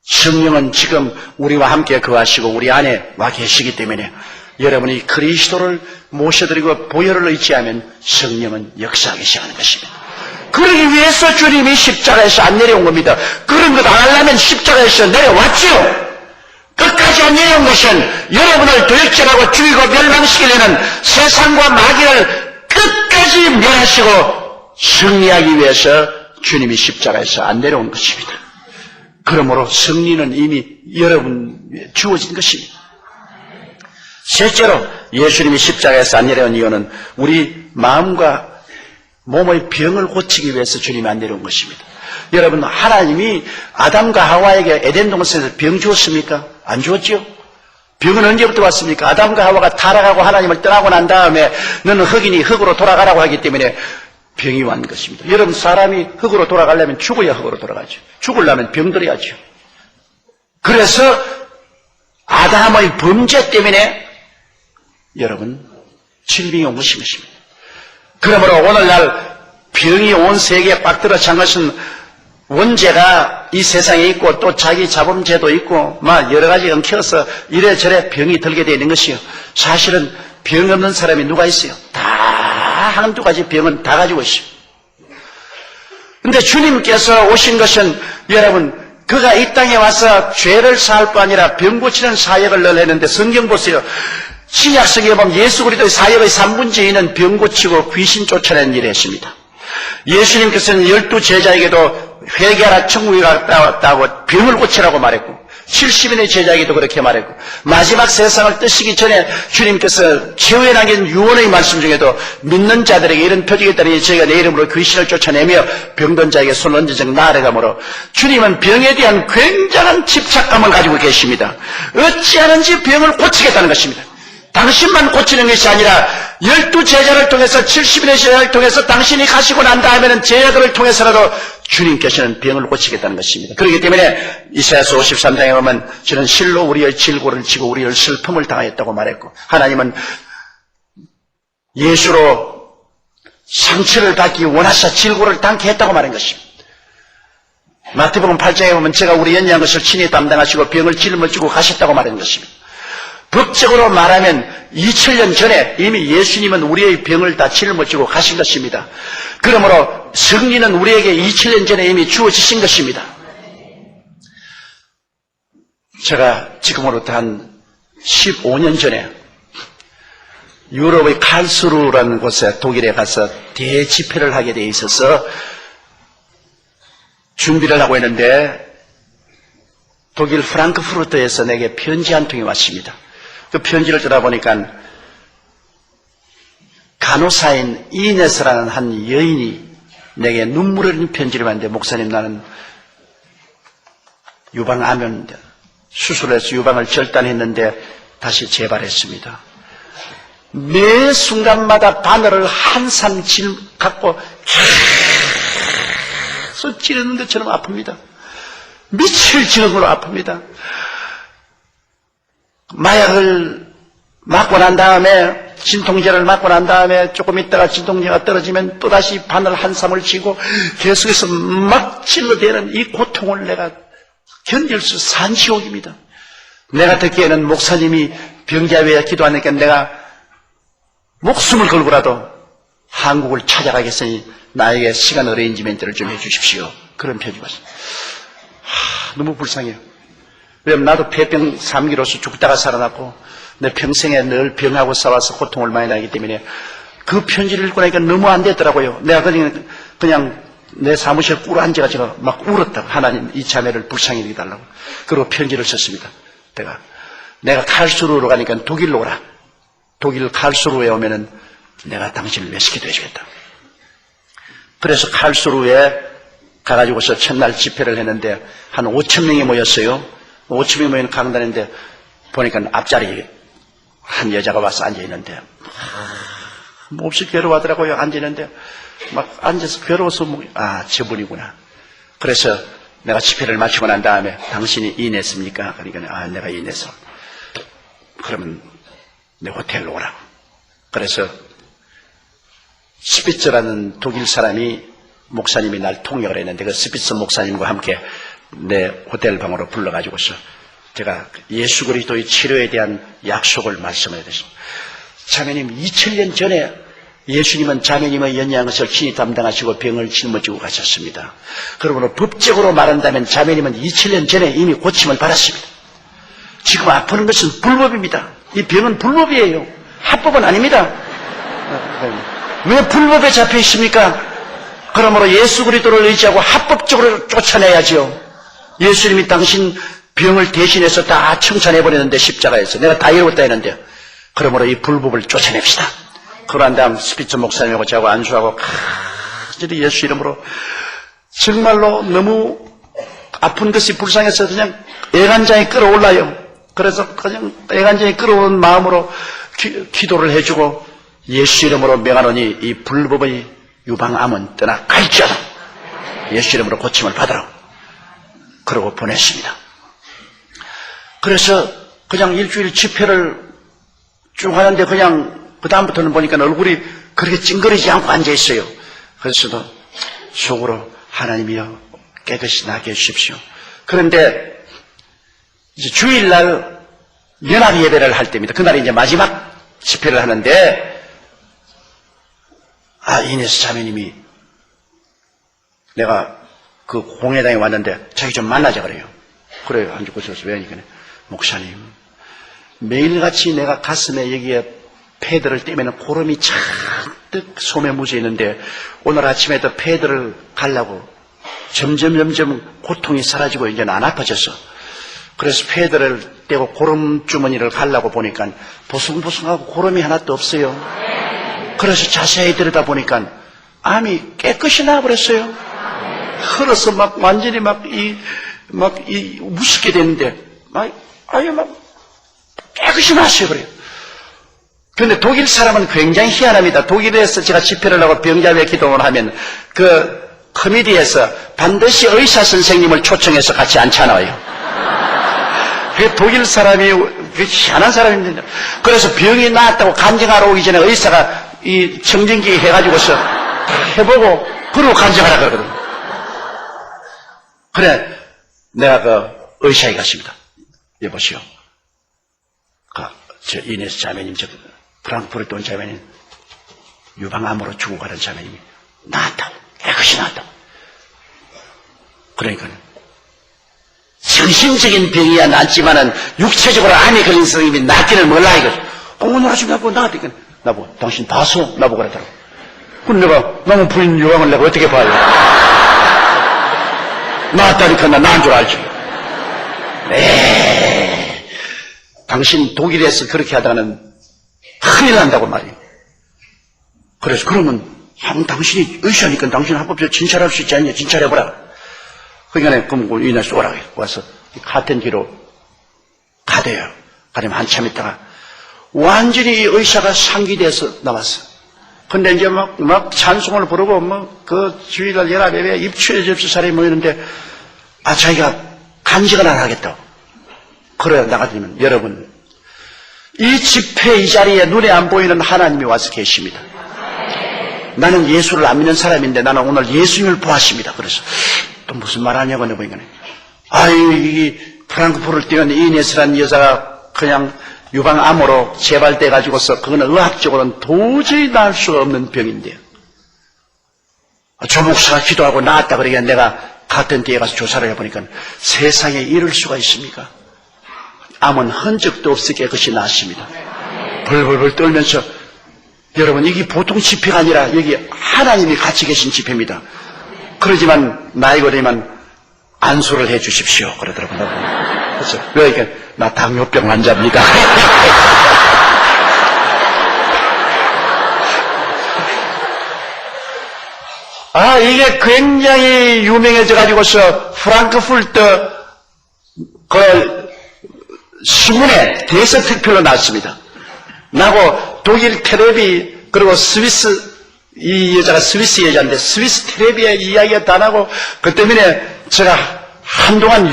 성령은 지금 우리와 함께 거하시고 우리 안에 와 계시기 때문에 여러분이 그리스도를 모셔드리고 보혈을 의지하면 성령은 역사하기 시작하는 것입니다. 그러기 위해서 주님이 십자가에서 안 내려온 겁니다. 그런 것 안 하려면 십자가에서 내려왔지요. 끝까지 안 내려온 것은 여러분을 도역질하고 죽이고 멸망시키려는 세상과 마귀를 끝까지 멸하시고 승리하기 위해서 주님이 십자가에서 안 내려온 것입니다. 그러므로 승리는 이미 여러분에 주어진 것입니다. 셋째로 예수님이 십자가에서 안 내려온 이유는 우리 마음과 몸의 병을 고치기 위해서 주님이 안 내려온 것입니다. 여러분, 하나님이 아담과 하와에게 에덴 동산에서 병 주었습니까? 안 주었지요? 병은 언제부터 왔습니까? 아담과 하와가 타락하고 하나님을 떠나고 난 다음에 너는 흙이니 흙으로 돌아가라고 하기 때문에 병이 왔는 것입니다. 여러분, 사람이 흙으로 돌아가려면 죽어야 흙으로 돌아가죠. 죽으려면 병들어야죠. 그래서 아담의 범죄 때문에 여러분, 질병이 온 것입니다. 그러므로 오늘날 병이 온 세계에 빡 들어찬 것은 원죄가 이 세상에 있고 또 자기 자범죄도 있고 막 여러 가지 엉켜서 이래저래 병이 들게 되는 것이요. 사실은 병 없는 사람이 누가 있어요? 다 한두 가지 병은 다 가지고 있어요. 그런데 주님께서 오신 것은 여러분, 그가 이 땅에 와서 죄를 사할 뿐 아니라 병 고치는 사역을 늘 했는데 성경 보세요. 신약성경에 보면 예수 그리스도의 사역의 3분의 2는 병 고치고 귀신 쫓아내는 일을 했습니다. 예수님께서는 12제자에게도 회개하라 천국에 갔다고 병을 고치라고 말했고 70인의 제자에게도 그렇게 말했고 마지막 세상을 뜨시기 전에 주님께서 최후에 남긴 유언의 말씀 중에도 믿는 자들에게 이런 표적이 있다니 저희가 내 이름으로 귀신을 쫓아내며 병든 자에게 손 얹어서 나아가므로 주님은 병에 대한 굉장한 집착감을 가지고 계십니다. 어찌하는지 병을 고치겠다는 것입니다. 당신만 고치는 것이 아니라 12제자를 통해서 70인의 제자를 통해서 당신이 가시고 난 다음에는 제자들을 통해서라도 주님께서는 병을 고치겠다는 것입니다. 그렇기 때문에 이사야서 53장에 보면 저는 실로 우리의 질고를 지고 우리의 슬픔을 당하였다고 말했고 하나님은 예수로 상처를 받기 원하사 질고를 당케 했다고 말한 것입니다. 마태복음 8장에 보면 제가 우리 연약한 것을 친히 담당하시고 병을 짊어지고 가셨다고 말한 것입니다. 법적으로 말하면 2000년 전에 이미 예수님은 우리의 병을 다 짊어지고 가신 것입니다. 그러므로 승리는 우리에게 2000년 전에 이미 주어지신 것입니다. 제가 지금으로부터 한 15년 전에 유럽의 칼스루라는 곳에 독일에 가서 대집회를 하게 돼 있어서 준비를 하고 있는데 독일 프랑크푸르트에서 내게 편지 한 통이 왔습니다. 그 편지를 들어보니까 간호사인 이네스라는 한 여인이 내게 눈물 흘리는 편지를 왔는데, 목사님, 나는 유방암 수술해서 유방을 절단했는데 다시 재발했습니다. 매 순간마다 바늘을 한삼 갖고 계속 찌르는 것처럼 아픕니다. 미칠 지경으로 아픕니다. 마약을 맞고 난 다음에, 진통제를 맞고 난 다음에 조금 있다가 진통제가 떨어지면 또다시 바늘 한삼을 쥐고 계속해서 막 찔러대는 이 고통을 내가 견딜 수 산지옥입니다. 내가 듣기에는 목사님이 병자에 위해 기도하니까 내가 목숨을 걸고라도 한국을 찾아가겠으니 나에게 시간 어레인지멘트를 좀 해주십시오. 그런 편지 왔습니다. 너무 불쌍해요. 왜냐면 나도 폐병 3기로서 죽다가 살아났고 내 평생에 늘 병하고 싸워서 고통을 많이 나기 때문에 그 편지를 읽고 나니까 너무 안 되더라고요. 내가 그냥 내 사무실에 꿇어 앉아가지고 막 울었다고. 하나님, 이 자매를 불쌍히 여기달라고. 그리고 편지를 썼습니다. 내가 칼수루로 가니까 독일로 오라. 독일 칼수루에 오면은 내가 당신을 외식기도 해주겠다. 그래서 칼수루에 가가지고서 첫날 집회를 했는데 한 5,000명이 모였어요. 5,000명이 모이는 강단인데 보니까 앞자리에 한 여자가 와서 앉아있는데 몹시 괴로워하더라고요. 앉아있는데 막 앉아서 괴로워서 저분이구나. 그래서 내가 집회를 마치고 난 다음에 당신이 이냈습니까? 그러니까 내가 이냈어. 그러면 내 호텔로 오라고. 그래서 스피츠라는 독일 사람이 목사님이 날 통역을 했는데 그 스피츠 목사님과 함께 내 호텔 방으로 불러가지고서 제가 예수 그리스도의 치료에 대한 약속을 말씀을 드렸습니다. 자매님, 2000년 전에 예수님은 자매님의 연약한 것을 친히 담당하시고 병을 짊어지고 가셨습니다. 그러므로 법적으로 말한다면 자매님은 2000년 전에 이미 고침을 받았습니다. 지금 아프는 것은 불법입니다. 이 병은 불법이에요. 합법은 아닙니다. 왜 불법에 잡혀 있습니까? 그러므로 예수 그리스도를 의지하고 합법적으로 쫓아내야죠. 예수님이 당신 병을 대신해서 다 청산해버렸는데, 십자가에서 내가 다 이루었다 했는데, 그러므로 이 불법을 쫓아냅시다. 그러한 다음 스피츠 목사님하고 저하고 안수하고 간절히 예수 이름으로 정말로 너무 아픈 것이 불쌍해서 그냥 애간장이 끌어올라요. 그래서 그냥 애간장이 끌어오는 마음으로 기도를 해주고 예수 이름으로 명하노니 이 불법의 유방암은 떠나갈지어다. 예수 이름으로 고침을 받으라. 그러고 보냈습니다. 그래서 그냥 일주일 집회를 쭉 하는데 그냥 그 다음부터는 보니까 얼굴이 그렇게 찡그리지 않고 앉아있어요. 그래서도 속으로 하나님이여 깨끗이 나게 해주십시오. 그런데 이제 주일날 연합 예배를 할 때입니다. 그날이 이제 마지막 집회를 하는데 이네스 자매님이 내가 그 공회당에 왔는데 자기 좀 만나자 그래요. 그래요. 앉고 있어서 왜냐니까 목사님 매일같이 내가 가슴에 여기에 패드를 떼면 고름이 잔뜩 소매 묻어 있는데 오늘 아침에도 패드를 가려고 점점 고통이 사라지고 이제는 안 아파졌어. 그래서 패드를 떼고 고름 주머니를 가려고 보니까 보송보송하고 고름이 하나도 없어요. 그래서 자세히 들여다보니까 암이 깨끗이 나와버렸어요. 흘러서 막 완전히 우습게 됐는데 아유 막 깨끗이 나왔어요. 그런데 독일 사람은 굉장히 희한합니다. 독일에서 제가 집회를 하고 병자회 기도를 하면 그 커미디에서 반드시 의사 선생님을 초청해서 같이 앉혀놔요. 그 독일 사람이 희한한 사람입니다. 그래서 병이 나았다고 간증하러 오기 전에 의사가 이 청진기 해가지고서 해보고 그러고 간증하라 그러거든. 그래 내가 그 의사에 갔습니다. 여보시오. 저 이네스 자매님, 저 프랑크푸르트 온 자매님, 유방암으로 죽어가는 자매님이 나았다고, 깨끗이 나았다고. 그러니까 정신적인 병이야 낫지만은 육체적으로 암에 걸린 사람이 낫기는 몰라 이거. 오늘 아주 나보고 나한테 나보고 당신 봤어? 나보고 그러더라고. 그럼 내가 너무 부인 요양을 내가 어떻게 봐요? 나았다니까 나 나은 줄 알지. 에이, 당신 독일에서 그렇게 하다가는 큰일 난다고 말이에요. 그래서 그러면 당신이 의사니까 당신 합법적으로 진찰할 수 있지 않냐? 진찰해보라. 그러니까 그럼 이날 쏘라 와서 같은 길로 가대요. 가려면 한참 있다가 완전히 의사가 상기돼서 나왔어. 근데 이제 막 찬송을 부르고 그 주일날 연합예배 입추에 접수 사람이 모이는데 자기가 간직을 안 하겠다고. 그래야 나가더니만 여러분 이 집회 이 자리에 눈에 안 보이는 하나님이 와서 계십니다. 나는 예수를 안 믿는 사람인데 나는 오늘 예수님을 보았습니다. 그래서 또 무슨 말 하냐고 내가 보니까 이 프랑크푸르를 뛰는 이네스라는 여자가 그냥 유방암으로 재발돼 가지고서 그거는 의학적으로는 도저히 나을 수가 없는 병인데요. 조목사가 기도하고 나았다 그러니까 내가 같은 데에 가서 조사를 해보니까 세상에 이럴 수가 있습니까? 암은 흔적도 없게 그것이 나았습니다. 벌벌벌 떨면서 여러분 이게 보통 집회가 아니라 여기 하나님이 같이 계신 집회입니다. 그러지만 나이가 되면 안수를 해 주십시오 그러더라고요. 그래서 그러니까 나 당뇨병 환자입니다. 이게 굉장히 유명해져 가지고서 프랑크푸르트 그 신문에 대서특필로 나왔습니다. 나고 독일 텔레비 그리고 스위스 이 여자가 스위스 여자인데 스위스 텔레비에 이야기가 다 나고 그 때문에 제가 한동안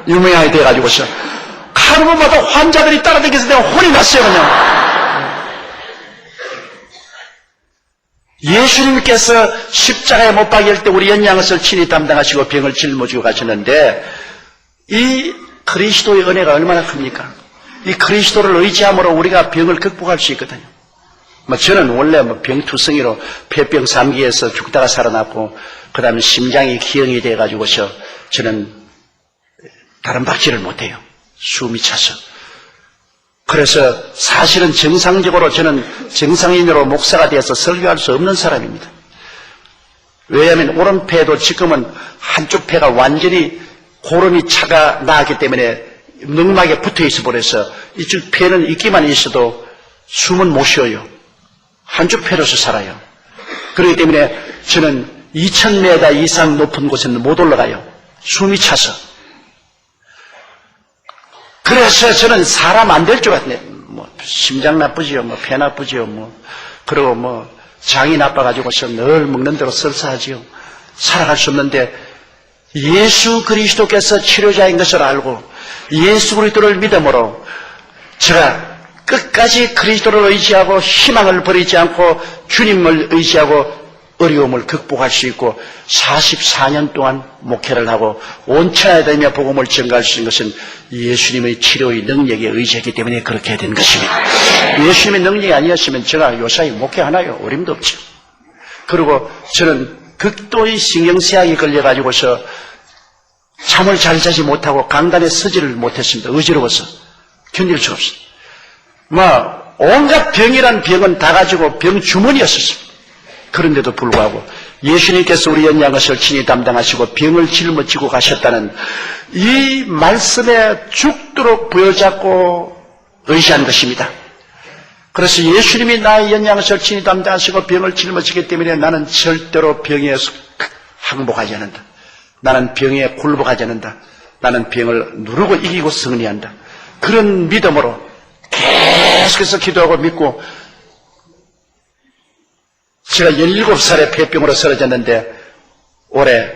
유명하게 돼가지고서 하는 것마다 환자들이 따라다니면서 내가 혼이 났어요 그냥. 예수님께서 십자가에 못 박일 때 우리 연양을 친히 담당하시고 병을 짊어지고 가셨는데 이 그리스도의 은혜가 얼마나 큽니까? 이 그리스도를 의지함으로 우리가 병을 극복할 수 있거든요. 저는 원래 병투성이로 폐병 3기에서 죽다가 살아났고 그 다음에 심장이 기형이 돼가지고서 저는 다른 박질을 못해요. 숨이 차서. 그래서 사실은 정상적으로 저는 정상인으로 목사가 되어서 설교할 수 없는 사람입니다. 왜냐하면 오른폐도 지금은 한쪽 폐가 완전히 고름이 차가 나왔기 때문에 늑막에 붙어있어 버려서 이쪽 폐는 있기만 있어도 숨은 못 쉬어요. 한쪽 폐로서 살아요. 그렇기 때문에 저는 2000m 이상 높은 곳에는 못 올라가요. 숨이 차서. 그래서 저는 사람 안 될 줄 같네. 심장 나쁘지요, 폐 나쁘지요, 그리고 장이 나빠가지고서 늘 먹는 대로 설사하지요. 살아갈 수 없는데 예수 그리스도께서 치료자인 것을 알고 예수 그리스도를 믿음으로 제가 끝까지 그리스도를 의지하고 희망을 버리지 않고 주님을 의지하고 어려움을 극복할 수 있고 44년 동안 목회를 하고 온 천하에 다니며 복음을 전가할 수 있는 것은 예수님의 치료의 능력에 의지했기 때문에 그렇게 된 것입니다. 예수님의 능력이 아니었으면 제가 요사이 목회 하나요? 어림도 없죠. 그리고 저는 극도의 신경쇠약이 걸려가지고서 잠을 잘 자지 못하고 강단에 서지를 못했습니다. 어지러워서 견딜 수가 없어요. 온갖 병이란 병은 다 가지고 병 주머니였었습니다. 그런데도 불구하고 예수님께서 우리 연양것을 친히 담당하시고 병을 짊어지고 가셨다는 이 말씀에 죽도록 부여잡고 의지한 것입니다. 그래서 예수님이 나의 연양것을 친히 담당하시고 병을 짊어지기 때문에 나는 절대로 병에 항복하지 않는다. 나는 병에 굴복하지 않는다. 나는 병을 누르고 이기고 승리한다. 그런 믿음으로 계속해서 기도하고 믿고 제가 17살에 폐병으로 쓰러졌는데 올해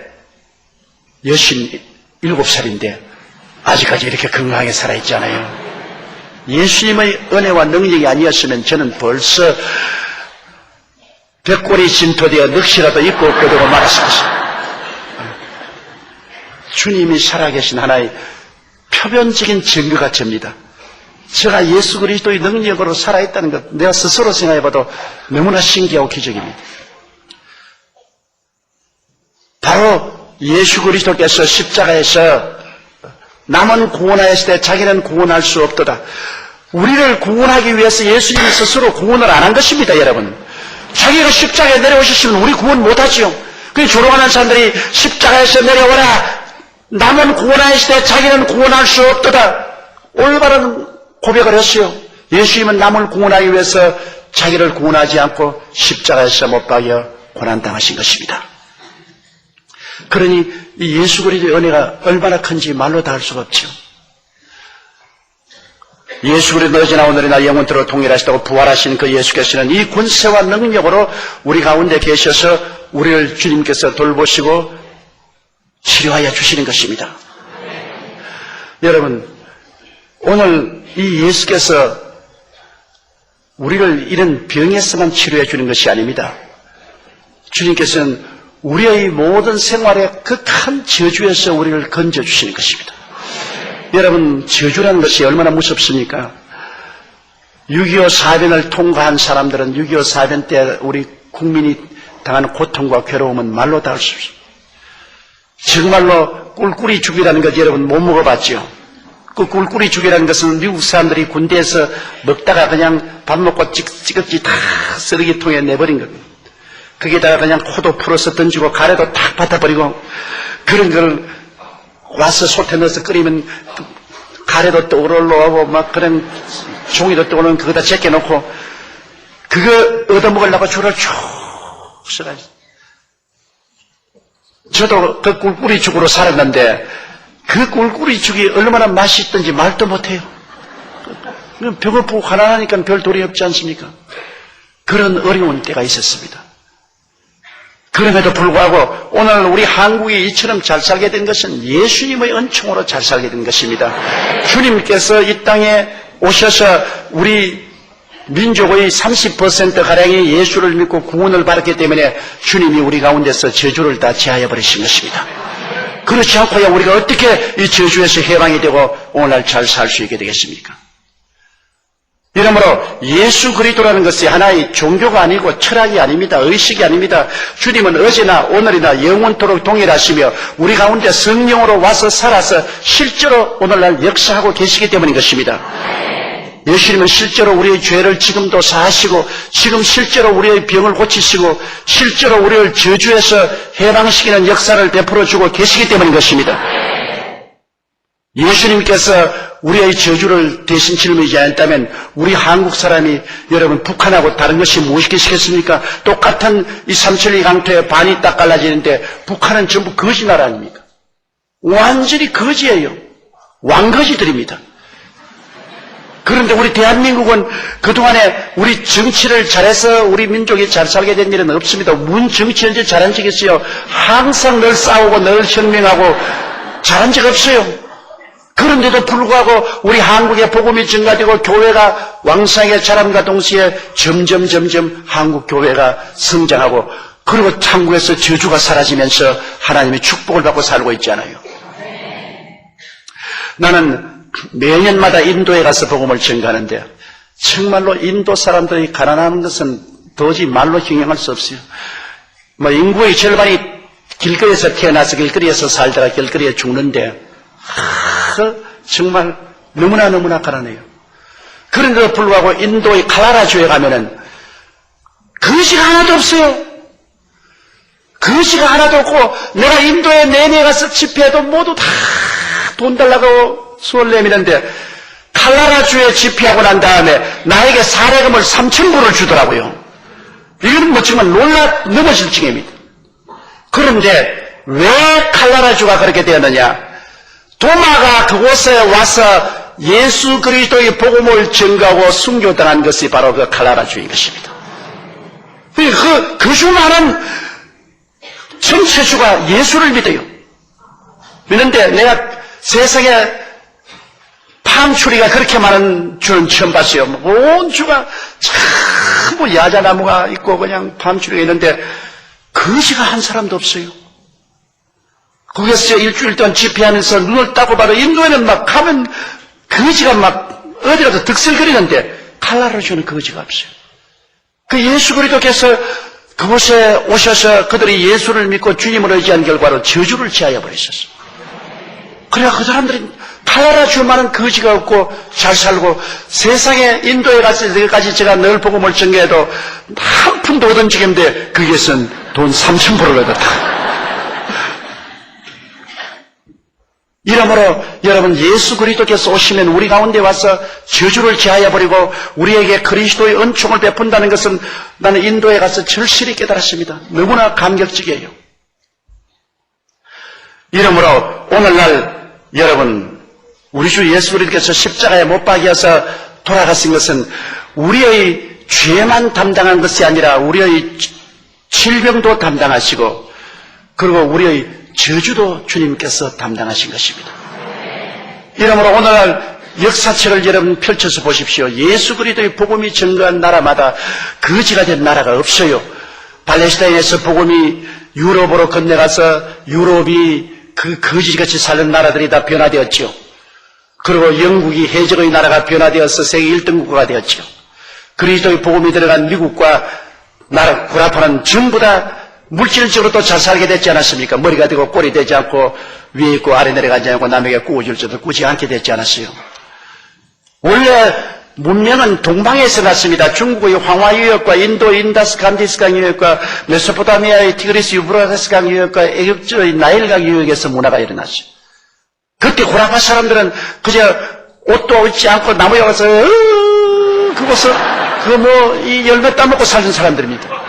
67살인데 아직까지 이렇게 건강하게 살아있잖아요. 예수님의 은혜와 능력이 아니었으면 저는 벌써 벽골이 진토되어 넋이라도 입고 없게 되고 말았습니다. 주님이 살아계신 하나의 표면적인 증거가 접니다. 제가 예수 그리스도의 능력으로 살아있다는 것 내가 스스로 생각해봐도 너무나 신기하고 기적입니다. 바로 예수 그리스도께서 십자가에서 남은 구원하였을 때 자기는 구원할 수 없도다. 우리를 구원하기 위해서 예수님이 스스로 구원을 안 한 것입니다, 여러분. 자기가 십자가에 내려오셨으면 우리 구원 못하지요. 그 조롱하는 사람들이 십자가에서 내려오라. 남은 구원하였을 때 자기는 구원할 수 없도다. 올바른 고백을 했어요. 예수님은 남을 구원하기 위해서 자기를 구원하지 않고 십자가에서 못 박여 고난당하신 것입니다. 그러니 이 예수 그리스도의 은혜가 얼마나 큰지 말로 다 할 수가 없죠. 예수 그리스도 어제나 오늘이나 영원토록 동일하시다고 부활하신 그 예수께서는 이 권세와 능력으로 우리 가운데 계셔서 우리를 주님께서 돌보시고 치료하여 주시는 것입니다. 여러분, 오늘 이 예수께서 우리를 이런 병에서만 치료해 주는 것이 아닙니다. 주님께서는 우리의 모든 생활의 극한 저주에서 우리를 건져주시는 것입니다. 여러분, 저주라는 것이 얼마나 무섭습니까? 6.25 사변을 통과한 사람들은 6.25 사변 때 우리 국민이 당하는 고통과 괴로움은 말로 다 할 수 없습니다. 정말로 꿀꿀이 죽이라는 것 여러분 못 먹어봤죠? 그 꿀꿀이 죽이라는 것은 미국 사람들이 군대에서 먹다가 그냥 밥 먹고 찌꺼기 다 쓰레기통에 내버린 겁니다. 거기다가 그냥 코도 풀어서 던지고 가래도 탁 받아버리고 그런 걸 와서 솥에 넣어서 끓이면 가래도 또 올라오고 막 그런 종이도 또 오는 그거다 제껴놓고 그거 얻어먹으려고 줄을 쭉 서가지고 저도 그 꿀꿀이 죽으로 살았는데 그 꿀꿀이 죽이 얼마나 맛있던지 말도 못해요. 배고프고 가난하니까 별 도리 없지 않습니까? 그런 어려운 때가 있었습니다. 그럼에도 불구하고 오늘 우리 한국이 이처럼 잘 살게 된 것은 예수님의 은총으로 잘 살게 된 것입니다. 주님께서 이 땅에 오셔서 우리 민족의 30%가량이 예수를 믿고 구원을 받았기 때문에 주님이 우리 가운데서 저주를 다 제하여 버리신 것입니다. 그렇지 않고야 우리가 어떻게 이 저주에서 해방이 되고 오늘날 잘 살 수 있게 되겠습니까? 이러므로 예수 그리스도라는 것이 하나의 종교가 아니고 철학이 아닙니다. 의식이 아닙니다. 주님은 어제나 오늘이나 영원토록 동일하시며 우리 가운데 성령으로 와서 살아서 실제로 오늘날 역사하고 계시기 때문인 것입니다. 예수님은 실제로 우리의 죄를 지금도 사하시고 지금 실제로 우리의 병을 고치시고 실제로 우리를 저주에서 해방시키는 역사를 베풀어주고 계시기 때문인 것입니다. 예수님께서 우리의 저주를 대신 짊어지지 않았다면 우리 한국 사람이 여러분 북한하고 다른 것이 무엇이겠습니까? 똑같은 이 삼천리 강토에 반이 딱 갈라지는데 북한은 전부 거지 나라 아닙니까? 완전히 거지예요. 왕거지들입니다. 그런데 우리 대한민국은 그동안에 우리 정치를 잘해서 우리 민족이 잘 살게 된 일은 없습니다. 문 정치 언제 잘한 적이 있어요? 항상 늘 싸우고 늘 혁명하고 잘한 적 없어요. 그런데도 불구하고 우리 한국의 복음이 증가되고 교회가 왕성하게 자람과 동시에 점점 한국 교회가 성장하고 그리고 한국에서 저주가 사라지면서 하나님의 축복을 받고 살고 있잖아요. 나는 매년마다 인도에 가서 복음을 전가하는데 정말로 인도 사람들이 가난한 것은 도저히 말로 형용할 수 없어요. 인구의 절반이 길거리에서 태어나서 길거리에서 살다가 길거리에 죽는데 정말 너무나 가난해요. 그런데도 불구하고 인도의 칼라라주에 가면은 거지가 하나도 없어요. 거지가 하나도 없고 내가 인도에 내내 가서 집회해도 모두 다 돈 달라고 수월 내미는데 칼라라주에 집회하고 난 다음에 나에게 사례금을 3,000불을 주더라고요. 이건 정말 넘어질 징입니다. 그런데 왜 칼라라주가 그렇게 되었느냐? 도마가 그곳에 와서 예수 그리스도의 복음을 전가하고 순교당한 것이 바로 그 칼라라주인 것입니다. 그 수많은 전체주가 예수를 믿어요. 믿는데 내가 세상에 팜추리가 그렇게 많은 주는 처음 봤어요. 온 주가 전부 야자나무가 있고 그냥 팜추리가 있는데 거지가 한 사람도 없어요. 거기서 일주일 동안 집회하면서 눈을 따고 봐도 인도에는 막 가면 거지가 막 어디라도 득실거리는데 칼라라주는 거지가 없어요. 그 예수 그리스도께서 그곳에 오셔서 그들이 예수를 믿고 주님을 의지한 결과로 저주를 제하여 버리셨어요. 그래야 그 사람들이 칼라라 주만은 거지가 없고 잘 살고 세상에 인도에 갔을 때까지 제가 늘 복음을 전개해도 한 푼도 얻은 적이 없는데 거기에선 돈 3,000불을 얻었다. 이러므로 여러분 예수 그리스도께서 오시면 우리 가운데 와서 저주를 제하여 버리고 우리에게 그리스도의 은총을 베푼다는 것은 나는 인도에 가서 절실히 깨달았습니다. 너무나 감격적이에요. 이러므로 오늘날 여러분 우리 주 예수 그리스도께서 십자가에 못 박여서 돌아가신 것은 우리의 죄만 담당한 것이 아니라 우리의 질병도 담당하시고 그리고 우리의 저주도 주님께서 담당하신 것입니다. 이러므로 오늘날 역사책을 여러분 펼쳐서 보십시오. 예수 그리스도의 복음이 증거한 나라마다 거지가 된 나라가 없어요. 팔레스타인에서 복음이 유럽으로 건너가서 유럽이 그 거지같이 사는 나라들이 다 변화되었죠. 그리고 영국이 해적의 나라가 변화되어서 세계 1등 국가가 되었죠. 그리스도의 복음이 들어간 미국과 나라 구라파는 전부 다 물질적으로 또 잘 살게 됐지 않았습니까? 머리가 되고 꼴이 되지 않고 위에 있고 아래 내려가지 않고 남에게 꾸어줄 줄도 꾸지 않게 됐지 않았어요. 원래 문명은 동방에서 났습니다. 중국의 황화 유역과 인도 인다스 간디스강 유역과 메소포타미아의 티그리스 유브라데스 강 유역과 애국의 나일강 유역에서 문화가 일어났어요. 그때 구라파 사람들은 그저 옷도 입지 않고 나무에 가서 그곳을 이 열매 따먹고 살던 사람들입니다.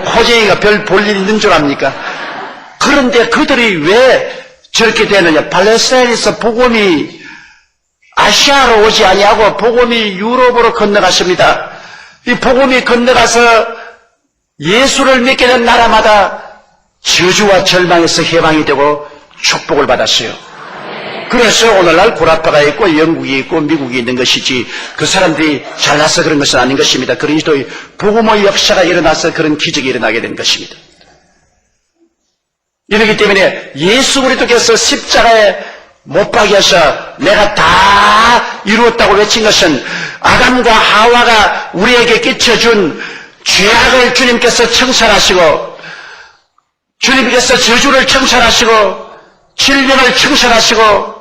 코쟁이가 별 볼 일 있는 줄 압니까? 그런데 그들이 왜 저렇게 되느냐? 팔레스타인에서 복음이 아시아로 오지 아니하고 복음이 유럽으로 건너갔습니다. 이 복음이 건너가서 예수를 믿게 된 나라마다 저주와 절망에서 해방이 되고 축복을 받았어요. 그래서 오늘날 구라파가 있고 영국이 있고 미국이 있는 것이지 그 사람들이 잘나서 그런 것은 아닌 것입니다. 그리스도의 복음의 역사가 일어나서 그런 기적이 일어나게 된 것입니다. 이렇기 때문에 예수 그리스도께서 십자가에 못 박여서 내가 다 이루었다고 외친 것은 아담과 하와가 우리에게 끼쳐준 죄악을 주님께서 청산하시고 주님께서 저주를 청산하시고 질병을 청산하시고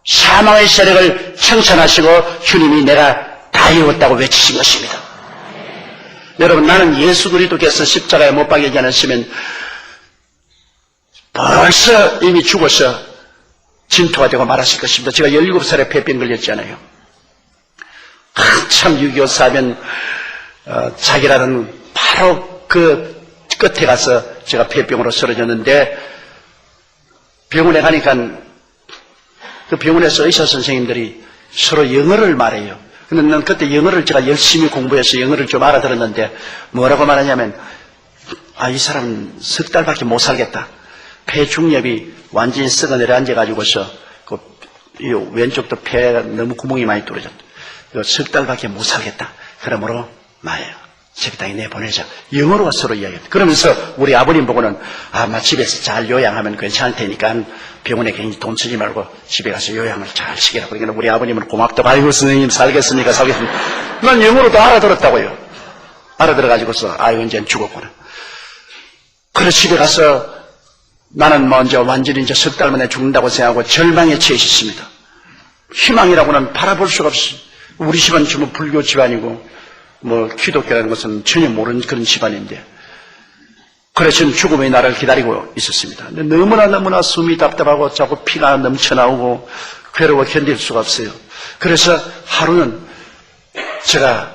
사망의 세력을 청산하시고 주님이 내가 다 이루었다고 외치신 것입니다. 여러분 나는 예수 그리스도께서 십자가에 못 박이지 않았으면 벌써 이미 죽어서 진토가 되고 말았을 것입니다. 제가 17살에 폐병 걸렸잖아요. 한참 6.25 사변 자기라는 바로 그 끝에 가서 제가 폐병으로 쓰러졌는데 병원에 가니까 그 병원에서 의사 선생님들이 서로 영어를 말해요. 근데 난 그때 영어를 제가 열심히 공부해서 영어를 좀 알아들었는데 뭐라고 말하냐면 이 사람은 석 달밖에 못 살겠다. 폐 중엽이 완전히 썩어 내려앉아가지고서 그 왼쪽도 폐가 너무 구멍이 많이 뚫어졌다. 석 달밖에 못 살겠다. 그러므로 저기다 내보내자. 영어로 서로 이야기했다. 그러면서 우리 아버님 보고는 집에서 잘 요양하면 괜찮을 테니까 병원에 괜히 돈 쓰지 말고 집에 가서 요양을 잘 시키라. 그러니까 우리 아버님은 고맙다고 아이고 선생님 살겠습니까? 난 영어로 다 알아들었다고요. 알아들어가지고서 이제는 죽었구나. 그래서 집에 가서 나는 먼저 완전히 이제 석 달 만에 죽는다고 생각하고 절망에 처해 있습니다. 희망이라고는 바라볼 수가 없어요. 우리 집안은 전부 불교 집안이고 기독교라는 것은 전혀 모르는 그런 집안인데 그래서 저는 죽음의 날을 기다리고 있었습니다. 근데 너무나 숨이 답답하고 자꾸 피가 넘쳐나오고 괴로워 견딜 수가 없어요. 그래서 하루는 제가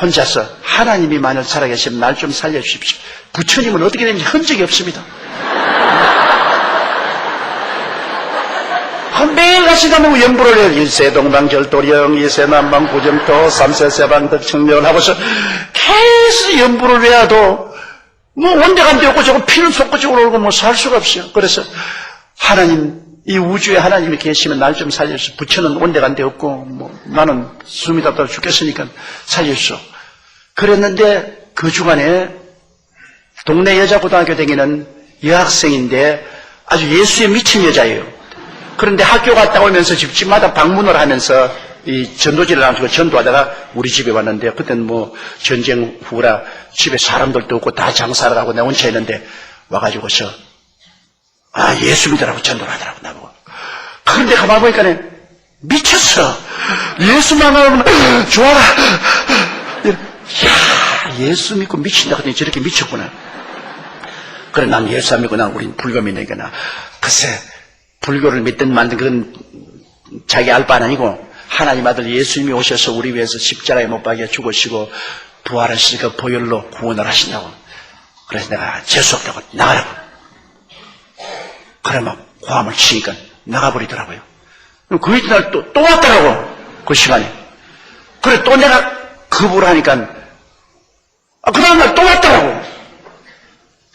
혼자서 하나님이 만일 살아계시면 날 좀 살려주십시오. 부처님은 어떻게 되는지 흔적이 없습니다. 매일같이 나면 연부를 해요. 일세 동방절도령, 이세 남방구정토, 삼세 세방덕청명을 하고서 계속 연부를 외워도 온데간데 없고 저거 피는 솟구적으로 오르고 살 수가 없어요. 그래서 하나님, 이 우주에 하나님이 계시면 날 좀 살려주십시오. 부처는 온데간데 없고 나는 숨이 답답해 죽겠으니까 살려주십시오. 그랬는데 그 주간에 동네 여자고등학교 다니는 여학생인데 아주 예수에 미친 여자예요. 그런데 학교 갔다 오면서 집집마다 방문을 하면서 이 전도지를 나눠서 전도하다가 우리 집에 왔는데 그때는 전쟁 후라 집에 사람들도 없고 다 장사를 하고 내 혼자 있는데 와가지고서 아, 예수 믿으라고 전도를 하더라고, 나보고. 그런데 가만히 보니까 미쳤어. 예수만 하면 좋아라. 야, 예수 믿고 미친다. 그랬더니 저렇게 미쳤구나. 그래, 난 예수 안 믿고 난 우린 불교 믿으니까 나. 글쎄, 불교를 믿든 만든 그건 자기 알 바는 아니고, 하나님 아들 예수님이 오셔서 우리 위해서 십자가에 못 박여 죽으시고 부활하시니 그 보혈로 구원을 하신다고. 그래서 내가 재수없다고 나가라고. 그래 막 고함을 치니까 나가버리더라고요. 그 이튿날 또 왔더라고. 그 시간에. 그래 또 내가 거부를 하니까 그 다음날 또 왔더라고.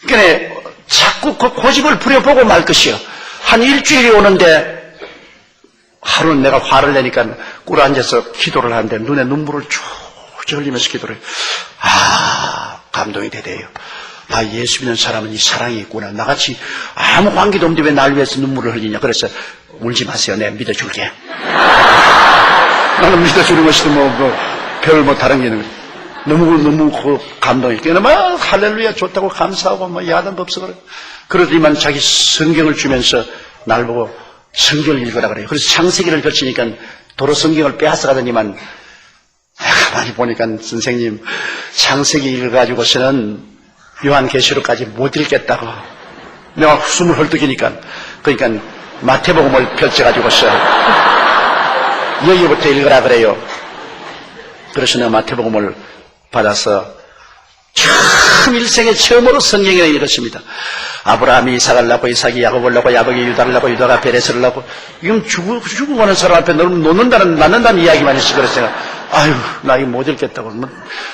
그러니까 자꾸 그 고집을 부려보고 말 것이요. 한 일주일이 오는데 하루는 내가 화를 내니까 꿇어 앉아서 기도를 하는데 눈에 눈물을 쭉 흘리면서 기도를 해요. 아, 감동이 되대요. 아, 예수 믿는 사람은 이 사랑이 있구나. 나같이 아무 관계도 없는데 왜 날 위해서 눈물을 흘리냐. 그래서 울지 마세요. 내가 믿어줄게. 나는 믿어주는 것이도 별 다른 게 있는 거예요. 너무 감동이. 그냥 막 할렐루야 좋다고 감사하고 뭐 야단 법석을. 그러더니만 자기 성경을 주면서 날 보고 성경을 읽으라 그래요. 그래서 창세기를 펼치니까 도로 성경을 빼앗아 가더니만 가만히 보니까 선생님 창세기 읽어가지고서는 요한계시록까지 못 읽겠다고. 내가 숨을 헐떡이니까. 그러니까 마태복음을 펼쳐가지고서 여기부터 읽으라 그래요. 그래서 내가 마태복음을 받아서 처음 일생에 처음으로 성경을 읽었습니다. 아브라함이 이삭을 낳고 이삭이 야곱을 낳고 야곱이 유다를 낳고 유다가 베레스를 낳고. 이건 죽고 가는 사람 앞에 낳는다는 이야기만 했어. 그래서 제가 아유 나 이거 못 읽겠다고.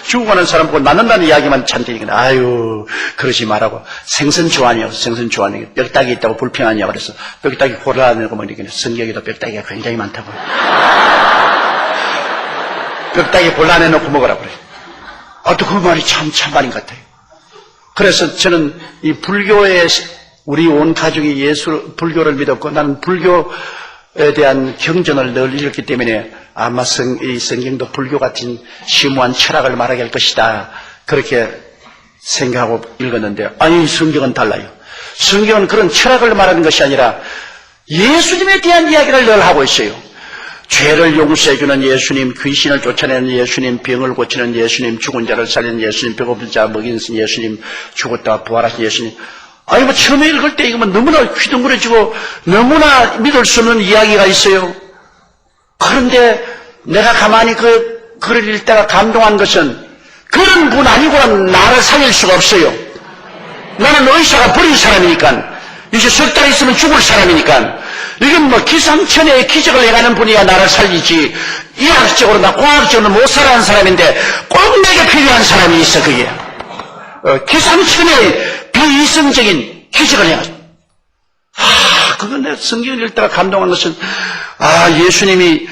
죽고 가는 사람 보고 낳는다는 이야기만 찬대니까 아유 그러지 말라고. 생선 좋아하냐고. 생선 좋아하냐고. 뼈다귀 있다고 불평하냐고. 그래서 뼈다귀 골라내고 보니까 성경에도 뼈다귀가 굉장히 많다고. 뼈다귀 골라내놓고 먹으라고 그래. 또 그 말이 참 말인 것 같아요. 그래서 저는 이 불교에 우리 온 가족이 불교를 믿었고 나는 불교에 대한 경전을 늘 읽었기 때문에 아마 이 성경도 불교 같은 심오한 철학을 말하게 할 것이다. 그렇게 생각하고 읽었는데 아니 성경은 달라요. 성경은 그런 철학을 말하는 것이 아니라 예수님에 대한 이야기를 늘 하고 있어요. 죄를 용서해주는 예수님, 귀신을 쫓아내는 예수님, 병을 고치는 예수님, 죽은 자를 살리는 예수님, 배고픈 자 먹이는 예수님, 죽었다가 부활하신 예수님. 아니 뭐 처음에 읽을 때 이거 너무나 휘둥그레지고 너무나 믿을 수 없는 이야기가 있어요. 그런데 내가 가만히 그 글을 읽다가 감동한 것은 그런 분 아니고는 나를 살릴 수가 없어요. 나는 의사가 버린 사람이니까 이제 석 달 있으면 죽을 사람이니까 이건 뭐 기상천외의 기적을 해가는 분이야 나를 살리지. 이학적으로나 과학적으로 못 살아가는 사람인데 꼭 내게 필요한 사람이 있어. 그게 기상천외의 비이성적인 기적을 해가지고 그건 내가 성경을 읽다가 감동한 것은 예수님이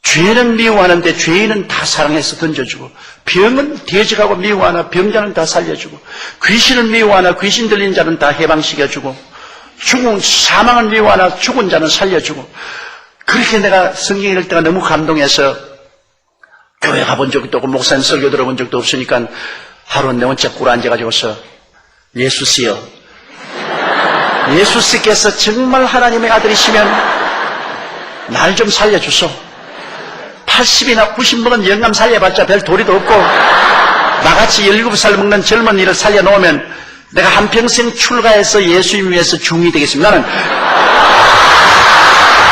죄는 미워하는데 죄인은 다 사랑해서 던져주고 병은 대적하고 미워하나 병자는 다 살려주고 귀신은 미워하나 귀신 들린 자는 다 해방시켜주고 사망은 미워하나 죽은 자는 살려주고. 그렇게 내가 성경 읽을 때가 너무 감동해서 교회 가본 적도 없고 목사님 설교 들어본 적도 없으니까 하루는 내 혼자 꿇어 앉아가지고서 예수씨여, 예수씨께서 정말 하나님의 아들이시면 날 좀 살려주소. 80이나 90 먹은 영감 살려봤자 별 도리도 없고 나같이 17살 먹는 젊은이를 살려놓으면 내가 한평생 출가해서 예수님 위해서 중이 되겠습니다. 나는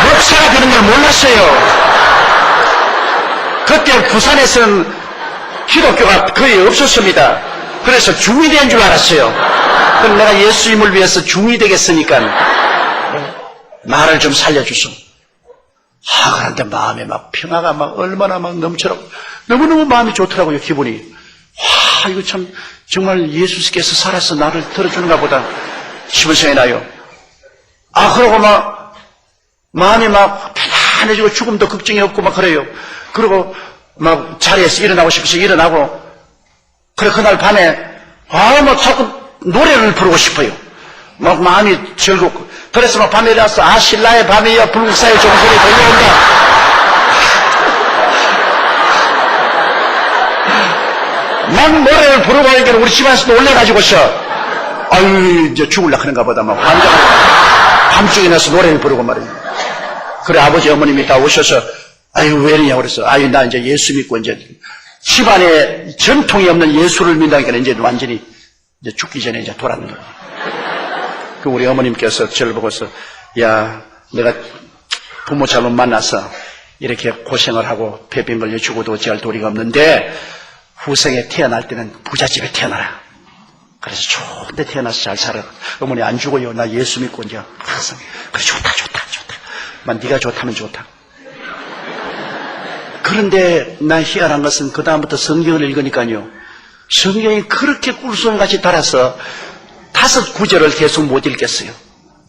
목사가 되는 걸 몰랐어요. 그때 부산에서는 기독교가 거의 없었습니다. 그래서 중이 된 줄 알았어요. 그럼 내가 예수님을 위해서 중이 되겠으니까 나를 좀 살려주소. 그런데 마음에 막 평화가 막 얼마나 막 넘쳐라고 너무너무 마음이 좋더라고요. 기분이. 이거 참 정말 예수께서 살아서 나를 들어주는가 보다 싶은 생각이 나요. 그러고 막 마음이 막 편안해지고 죽음도 걱정이 없고 막 그래요. 그리고 막 자리에서 일어나고 싶어서 일어나고 그래 그날 밤에 막 자꾸 노래를 부르고 싶어요. 막 마음이 즐겁고 그래서 막 밤에 일어나서 신라의 밤이여 불국사의 종소리 들려온다. 막 노래를 부르고 하니까 우리 집안에서도 올려가지고서 아유, 이제 죽을라 하는가 보다 막 밤중에 나서 노래를 부르고 말이에요. 그래, 아버지, 어머님이 다 오셔서, 아유, 왜 이러냐고 그랬어. 아유, 나 이제 예수 믿고 이제 집안에 전통이 없는 예수를 믿다니까 이제 완전히 이제 죽기 전에 이제 돌았는 거예요. 그 우리 어머님께서 저를 보고서, 야, 내가 부모 잘못 만나서 이렇게 고생을 하고 폐병 걸려 죽어도 어찌할 도리가 없는데 후생에 태어날 때는 부잣집에 태어나라. 그래서 좋은 데 태어나서 잘 살아. 어머니 안 죽어요. 나 예수 믿고 이제 항상. 그래, 좋다. 만 네가 좋다면 좋다. 그런데 난 희한한 것은 그 다음부터 성경을 읽으니까요. 성경이 그렇게 꿀송이같이 달아서 5 구절을 계속 못 읽겠어요.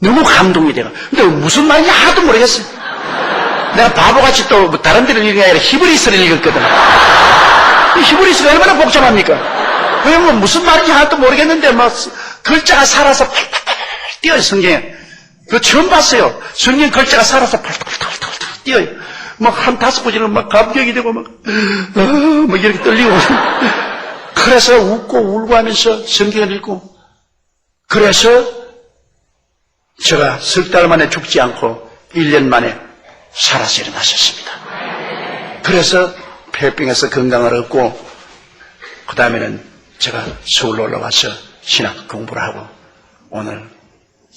너무 감동이 돼요. 근데 무슨 말인지 하나도 모르겠어요. 내가 바보같이 또 다른 데를 읽은 게 아니라 히브리서를 읽었거든. 히브리서가 얼마나 복잡합니까? 그러면 무슨 말인지 하나도 모르겠는데 막 글자가 살아서 팔팔팔 뛰어요, 성경에. 그거 처음 봤어요. 성경 글자가 살아서 팔팔팔 뛰어요. 막 한 5 구절은 막 감격이 되고 막 이렇게 떨리고. 그래서 웃고 울고 하면서 성경을 읽고. 그래서 제가 석 달 만에 죽지 않고 1년 만에 살아서 일어나셨습니다. 그래서 폐병에서 건강을 얻고 그 다음에는 제가 서울로 올라와서 신학 공부를 하고 오늘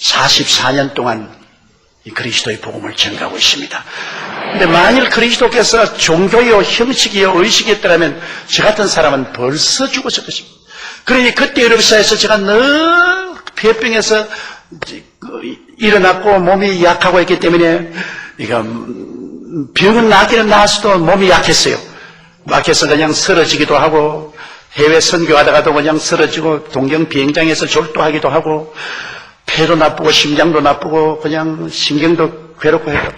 44년 동안 이 그리스도의 복음을 전가하고 있습니다. 근데 만일 그리스도께서 종교요, 형식이요, 의식이었더라면 저 같은 사람은 벌써 죽었을 것입니다. 그러니 그때 유럽사에서 제가 늘 폐병에서 일어났고 몸이 약하고 했기 때문에 병은 나기는 나았어도 몸이 약했어요. 약해서 그냥 쓰러지기도 하고 해외 선교하다가도 그냥 쓰러지고 동경 비행장에서 졸도하기도 하고 폐도 나쁘고 심장도 나쁘고 그냥 신경도 괴롭고 해요.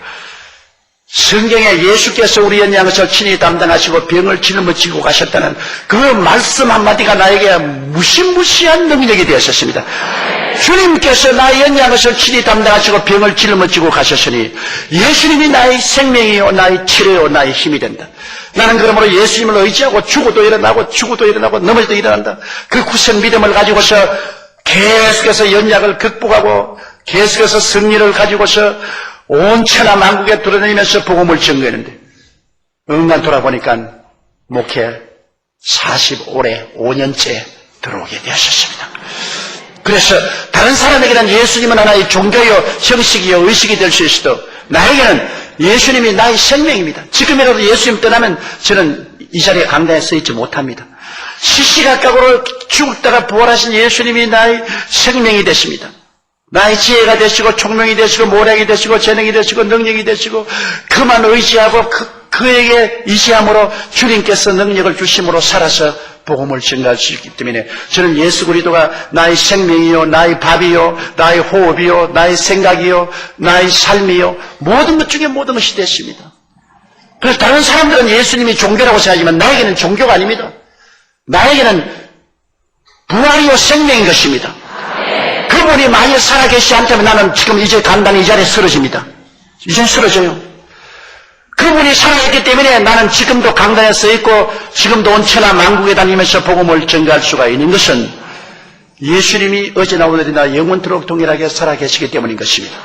성경에 예수께서 우리의 양을 친히 담당하시고 병을 짊어지고 가셨다는 그 말씀 한마디가 나에게 무시무시한 능력이 되었습니다. 주님께서 나의 양을 친히 담당하시고 병을 짊어지고 가셨으니 예수님이 나의 생명이요, 나의 치료요, 나의 힘이 된다. 나는 그러므로 예수님을 의지하고 죽어도 일어나고 넘어져도 일어난다. 그 굳은 믿음을 가지고서 계속해서 연약을 극복하고 계속해서 승리를 가지고서 온 천하 만국에 돌아다니면서 복음을 전거했는데 응난 돌아보니까 목회 45래 5년째 들어오게 되었습니다. 그래서 다른 사람에게는 예수님은 하나의 종교요, 형식이요, 의식이 될 수 있어도 나에게는 예수님이 나의 생명입니다. 지금이라도 예수님 떠나면 저는 이 자리에 강단에 서 있지 못합니다. 시시각각으로 죽다가 부활하신 예수님이 나의 생명이 되십니다. 나의 지혜가 되시고 총명이 되시고 모략이 되시고 재능이 되시고 능력이 되시고 그만 의지하고 그에게 의지함으로 주님께서 능력을 주심으로 살아서 복음을 전가할 수 있기 때문에 저는 예수 그리스도가 나의 생명이요, 나의 밥이요, 나의 호흡이요, 나의 생각이요, 나의 삶이요, 모든 것 중에 모든 것이 됐습니다. 그래서 다른 사람들은 예수님이 종교라고 생각하지만 나에게는 종교가 아닙니다. 나에게는 부활이요 생명인 것입니다. 그분이 만일 살아계시지 않다면 나는 지금 이제 간단히 이 자리에 쓰러집니다. 이제 쓰러져요. 그분이 살아있기 때문에 나는 지금도 강단에 서 있고 지금도 온 천하 만국에 다니면서 복음을 전가할 수가 있는 것은 예수님이 어제나 오늘이나 영원토록 동일하게 살아계시기 때문인 것입니다.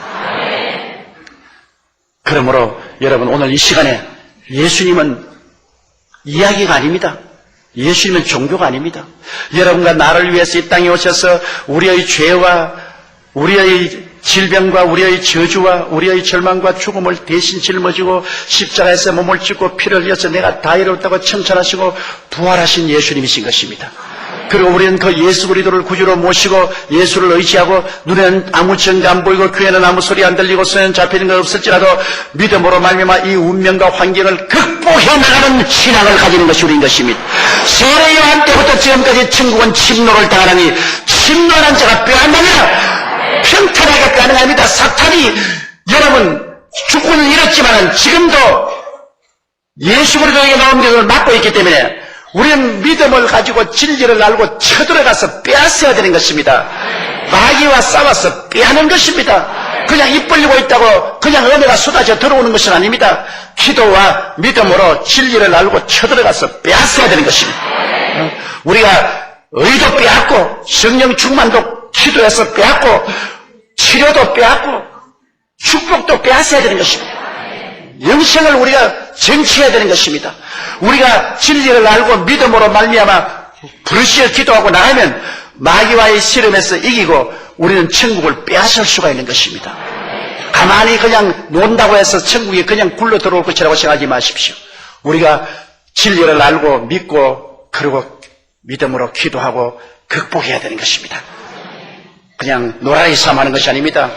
그러므로 여러분 오늘 이 시간에 예수님은 이야기가 아닙니다. 예수님은 종교가 아닙니다. 여러분과 나를 위해서 이 땅에 오셔서 우리의 죄와 우리의 질병과 우리의 저주와 우리의 절망과 죽음을 대신 짊어지고 십자가에서 몸을 찢고 피를 흘려서 내가 다 이뤘다고 칭찬하시고 부활하신 예수님이신 것입니다. 그리고 우리는 그 예수 그리스도를 구주로 모시고 예수를 의지하고 눈에는 아무 증거 안 보이고 귀에는 아무 소리 안 들리고 손에는 잡히는 것 없을지라도 믿음으로 말미암아 이 운명과 환경을 극복해 나가는 신앙을 가지는 것이 우리인 것입니다. 세례 요한 때부터 지금까지 천국은 침노를 당하니 침노하는 자가 빼앗느냐? 평탄하게 가능합니다. 사탄이 여러분 주권을 잃었지만 지금도 예수 그리스도에게 나온 것을 막고 있기 때문에 우리는 믿음을 가지고 진리를 알고 쳐들어가서 빼앗아야 되는 것입니다. 마귀와 싸워서 빼앗는 것입니다. 그냥 입 벌리고 있다고 그냥 은혜가 쏟아져 들어오는 것은 아닙니다. 기도와 믿음으로 진리를 알고 쳐들어가서 빼앗아야 되는 것입니다. 우리가 의도 빼앗고 성령 충만도 기도해서 빼앗고 치료도 빼앗고 축복도 빼앗아야 되는 것입니다. 영생을 우리가 쟁취해야 되는 것입니다. 우리가 진리를 알고 믿음으로 말미암아 부르시어 기도하고 나가면 마귀와의 씨름에서 이기고 우리는 천국을 빼앗을 수가 있는 것입니다. 가만히 그냥 논다고 해서 천국에 그냥 굴러 들어올 것이라고 생각하지 마십시오. 우리가 진리를 알고 믿고 그리고 믿음으로 기도하고 극복해야 되는 것입니다. 그냥 노라이 삼하는 것이 아닙니다.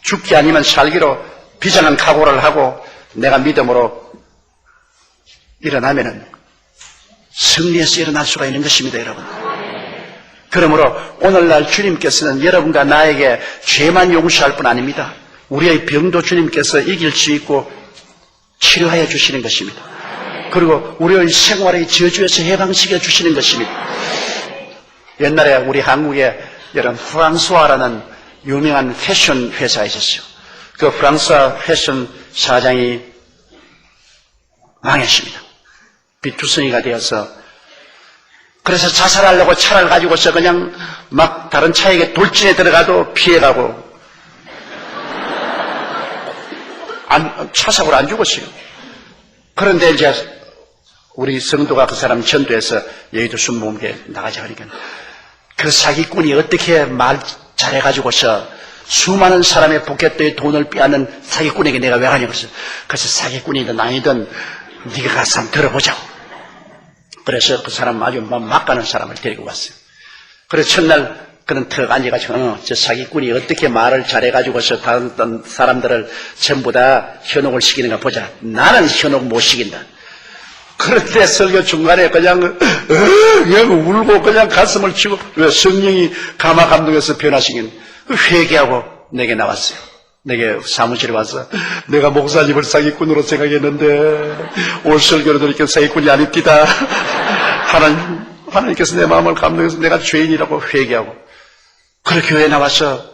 죽기 아니면 살기로 비전한 각오를 하고 내가 믿음으로 일어나면은 승리해서 일어날 수가 있는 것입니다, 여러분. 그러므로 오늘날 주님께서는 여러분과 나에게 죄만 용서할 뿐 아닙니다. 우리의 병도 주님께서 이길 수 있고 치료하여 주시는 것입니다. 그리고 우리의 생활의 저주에서 해방시켜 주시는 것입니다. 옛날에 우리 한국에 여러분 프랑스와라는 유명한 패션 회사가 있었어요. 그 프랑스와 패션 사장이 망했습니다. 비투성이가 되어서 그래서 자살하려고 차를 가지고서 그냥 막 다른 차에게 돌진해 들어가도 피해가고 차 사고로 안 죽었어요. 그런데 이제 우리 성도가 그 사람 전도해서 여의도 순복음교회 나가자 하니까 그 사기꾼이 어떻게 말 잘해가지고서 수많은 사람의 포켓도의 돈을 빼앗는 사기꾼에게 내가 왜 가냐고 그래서 사기꾼이든 아니든 네가 가서 한번 들어보자고. 그래서 그 사람 아주 막 가는 사람을 데리고 왔어요. 그래서 첫날 그는 턱 앉아가지고 저 사기꾼이 어떻게 말을 잘해가지고서 다른 사람들을 전부 다 현혹을 시키는가 보자. 나는 현혹 못 시킨다. 그런데 설교 중간에 그냥 울고 그냥 가슴을 치고 왜 성령이 감화 감동해서 변화시킨 회개하고 내게 나왔어요. 내게 사무실에 와서 내가 목사님을 사기꾼으로 생각했는데 올 설교를 들으니까 사기꾼이 아닙니다. 하나님께서 내 마음을 감동해서 내가 죄인이라고 회개하고 그래 교회에 나와서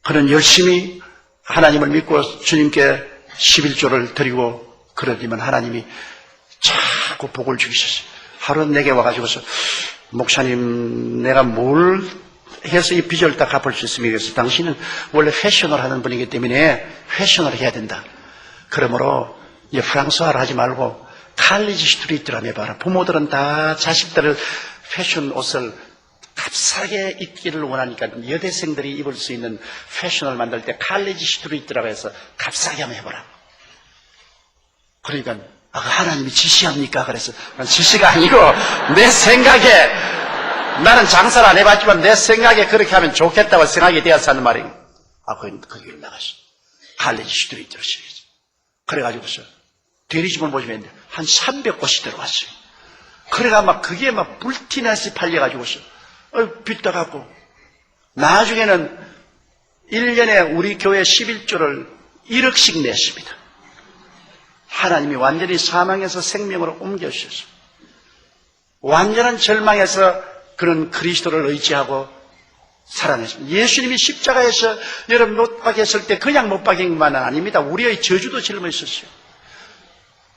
그는 열심히 하나님을 믿고 주님께 11조를 드리고 그러지만 하나님이 자꾸 복을 주셨어요. 하루는 내게 와가지고서 목사님 내가 뭘 해서 이 빚을 다 갚을 수 있으면 그래서 당신은 원래 패션을 하는 분이기 때문에 패션을 해야 된다. 그러므로 이제 프랑스화를 하지 말고 칼리지 스트리트를 해봐라. 부모들은 다 자식들을 패션 옷을 값싸게 입기를 원하니까 여대생들이 입을 수 있는 패션을 만들 때 칼리지 스트리트라고 해서 값싸게 한번 해보라. 그러니까 하나님이 지시합니까? 그래서 지시가 아니고 내 생각에 나는 장사를 안 해봤지만 내 생각에 그렇게 하면 좋겠다고 생각이 되어서 하는 말이 거기를 나갔어. 칼리지 스트리트로 시작했어. 그래가지고서 대리점을 보시면 한 300곳이 들어왔어요. 그래가 막 그게 막 불티나시 팔려가지고서 빚다갖고 나중에는 1년에 우리 교회 11조를 1억씩 냈습니다. 하나님이 완전히 사망에서 생명으로 옮겨주셨어요. 완전한 절망에서 그런 그리스도를 의지하고 살아냈습니다. 예수님이 십자가에서 여러분 못 박혔을 때 그냥 못 박힌 것만은 아닙니다. 우리의 저주도 짊어졌어요.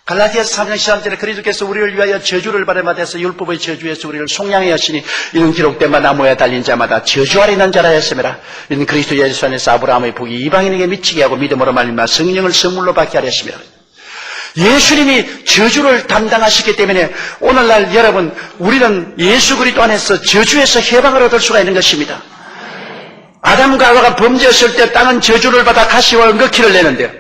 갈라디아서 3장 13절에 그리스도께서 우리를 위하여 저주를 받아서 율법의 저주에서 우리를 속량해 하시니 이는 기록된 바 나무에 달린 자마다 저주 아래 있는 자라 했음이라. 이는 그리스도 예수 안에서 아브라함의 복이 이방인에게 미치게 하고 믿음으로 말미암아 성령을 선물로 받게 하려 했음이라. 예수님이 저주를 담당하시기 때문에 오늘날 여러분 우리는 예수 그리스도 안에서 저주에서 해방을 얻을 수가 있는 것입니다. 아담과 하와가 범죄했을 때 땅은 저주를 받아 가시와 은거키를 내는데요.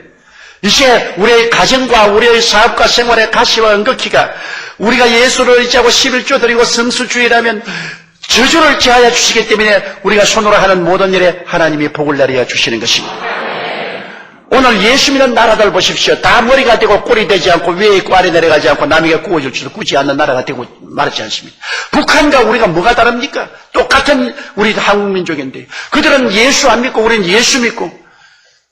이제 우리의 가정과 우리의 사업과 생활의 가시와 은거키가 우리가 예수를 의지하고 11조 드리고 성수주의라면 저주를 제하여 주시기 때문에 우리가 손으로 하는 모든 일에 하나님이 복을 내려 주시는 것입니다. 오늘 예수 믿는 나라들 보십시오. 다 머리가 되고 꼴이 되지 않고 위에 있고 아래 내려가지 않고 남에게 구워줄 줄도 꾸지 않는 나라가 되고 말하지 않습니다. 북한과 우리가 뭐가 다릅니까? 똑같은 우리 한국 민족인데 그들은 예수 안 믿고 우리는 예수 믿고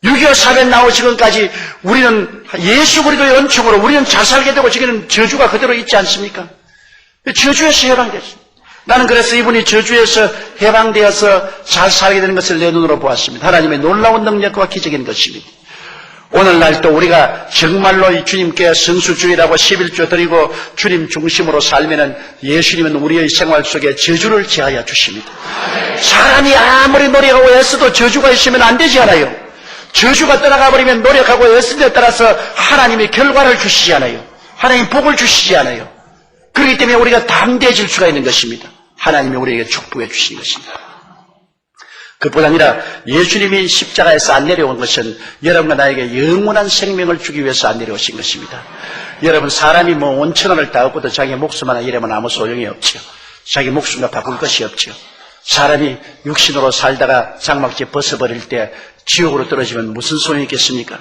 6.25 사변 나오 지금까지 우리는 예수 그리스도의 은총으로 우리는 잘 살게 되고 지금은 저주가 그대로 있지 않습니까? 저주에서 해방됐습니다. 나는 그래서 이분이 저주에서 해방되어서 잘 살게 되는 것을 내 눈으로 보았습니다. 하나님의 놀라운 능력과 기적인 것입니다. 오늘날 또 우리가 정말로 이 주님께 성수주의라고 11조 드리고 주님 중심으로 살면은 예수님은 우리의 생활 속에 저주를 제하여 주십니다. 사람이 아무리 노력하고 애써도 저주가 있으면 안 되지 않아요. 저주가 떠나가 버리면 노력하고 애쓴 데 따라서 하나님이 결과를 주시지 않아요. 하나님 복을 주시지 않아요. 그렇기 때문에 우리가 담대해질 수가 있는 것입니다. 하나님이 우리에게 축복해 주신 것입니다. 그뿐 아니라 예수님이 십자가에서 안 내려온 것은 여러분과 나에게 영원한 생명을 주기 위해서 안 내려오신 것입니다. 여러분, 사람이 뭐 5,000원을 다 얻고도 자기 목숨 하나 잃으면 아무 소용이 없죠. 자기 목숨과 바꿀 것이 없죠. 사람이 육신으로 살다가 장막지 벗어버릴 때 지옥으로 떨어지면 무슨 소용이 있겠습니까?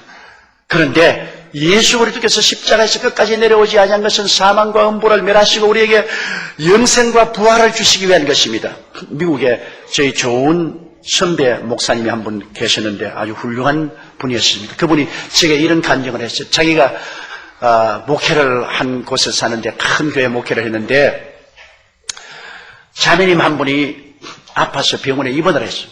그런데 예수 그리스도께서 십자가에서 끝까지 내려오지 아니한 것은 사망과 음부를 멸하시고 우리에게 영생과 부활을 주시기 위한 것입니다. 미국에 저희 좋은 선배 목사님이 한 분 계셨는데 아주 훌륭한 분이었습니다. 그분이 제게 이런 간증을 했어요. 자기가 목회를 한 곳에 사는데 큰 교회 목회를 했는데 자매님 한 분이 아파서 병원에 입원을 했어요.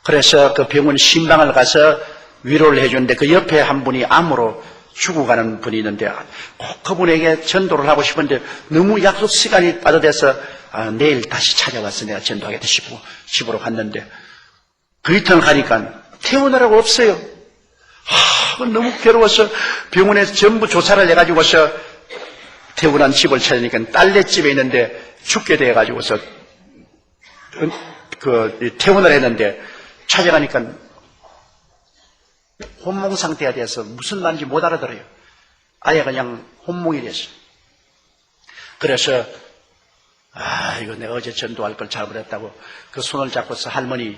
그래서 그 병원 신방을 가서 위로를 해주는데 그 옆에 한 분이 암으로 죽어가는 분이 있는데 꼭 그분에게 전도를 하고 싶은데 너무 약속 시간이 빠져돼서 내일 다시 찾아가서 내가 전도하겠다 싶고 집으로 갔는데 그 이틀 가니까 퇴원하라고 없어요. 너무 괴로워서 병원에서 전부 조사를 해가지고서 퇴원한 집을 찾으니까 딸네 집에 있는데 죽게 돼가지고서 퇴원을 했는데 찾아가니까 혼몽 상태가 돼서 무슨 말인지 못 알아들어요. 아예 그냥 혼몽이 됐어요. 그래서 이거 내가 어제 전도할 걸 잘못했다고 그 손을 잡고서 할머니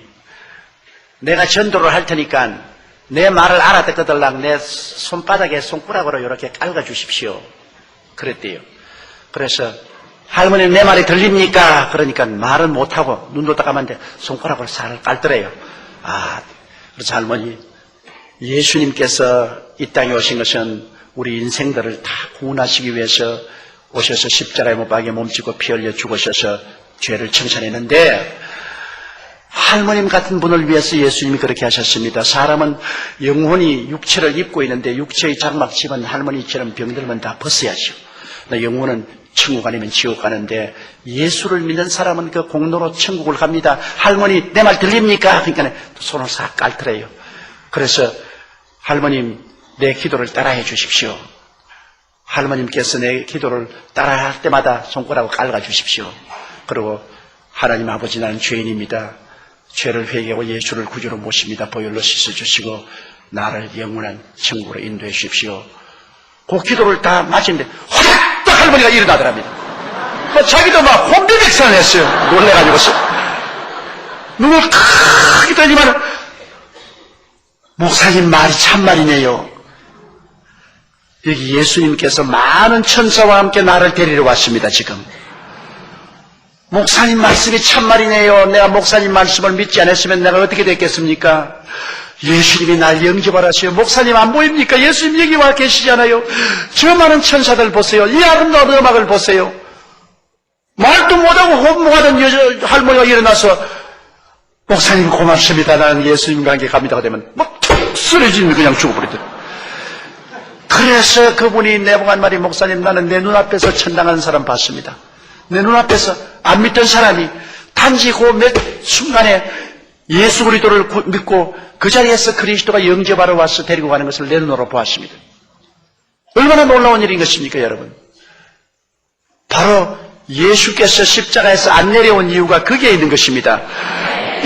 내가 전도를 할 테니까 내 말을 알아듣거들랑 내 손바닥에 손가락으로 이렇게 깔아 주십시오. 그랬대요. 그래서 할머니 내 말이 들립니까? 그러니까 말은 못하고 눈도 따가만데 손가락으로 살 깔더래요. 그래서 할머니 예수님께서 이 땅에 오신 것은 우리 인생들을 다 구원하시기 위해서 오셔서 십자가에 못 박여 몸짓고 피 흘려 죽으셔서 죄를 청산했는데 할머님 같은 분을 위해서 예수님이 그렇게 하셨습니다. 사람은 영혼이 육체를 입고 있는데 육체의 장막집은 할머니처럼 병들면 다 벗어야죠. 영혼은 천국 아니면 지옥 가는데 예수를 믿는 사람은 그 공로로 천국을 갑니다. 할머니 내 말 들립니까? 그러니까 손을 싹 깔더래요. 그래서 할머님 내 기도를 따라해 주십시오. 할머님께서 내 기도를 따라할 때마다 손가락을 깔아 주십시오. 그리고 하나님 아버지 나는 죄인입니다. 죄를 회개하고 예수를 구주로 모십니다. 보혈로 씻어주시고 나를 영원한 천국으로 인도해 주십시오. 그 기도를 다 마치는데 허락 할머니가 일어나더랍니다. 자기도 막 혼비백산을 했어요. 놀래가지고서 눈을 크게 뜨지만 목사님 말이 참말이네요. 여기 예수님께서 많은 천사와 함께 나를 데리러 왔습니다. 지금 목사님 말씀이 참말이네요. 내가 목사님 말씀을 믿지 않았으면 내가 어떻게 됐겠습니까? 예수님이 날 영접하라시오. 목사님 안 보입니까? 예수님 여기 와 계시잖아요. 저 많은 천사들 보세요. 이 아름다운 음악을 보세요. 말도 못하고 혼모하던 할머니가 일어나서 목사님 고맙습니다. 나는 예수님과 함께 갑니다. 되면 툭 쓰러지면 그냥 죽어버리더라고요. 그래서 그분이 내보고 한 말이 목사님 나는 내 눈앞에서 천당하는 사람 봤습니다. 내 눈앞에서 안 믿던 사람이 단지 그 몇 순간에 예수 그리스도를 믿고 그 자리에서 그리스도가 영접하러 와서 데리고 가는 것을 내 눈으로 보았습니다. 얼마나 놀라운 일인 것입니까 여러분? 바로 예수께서 십자가에서 안 내려온 이유가 거기에 있는 것입니다.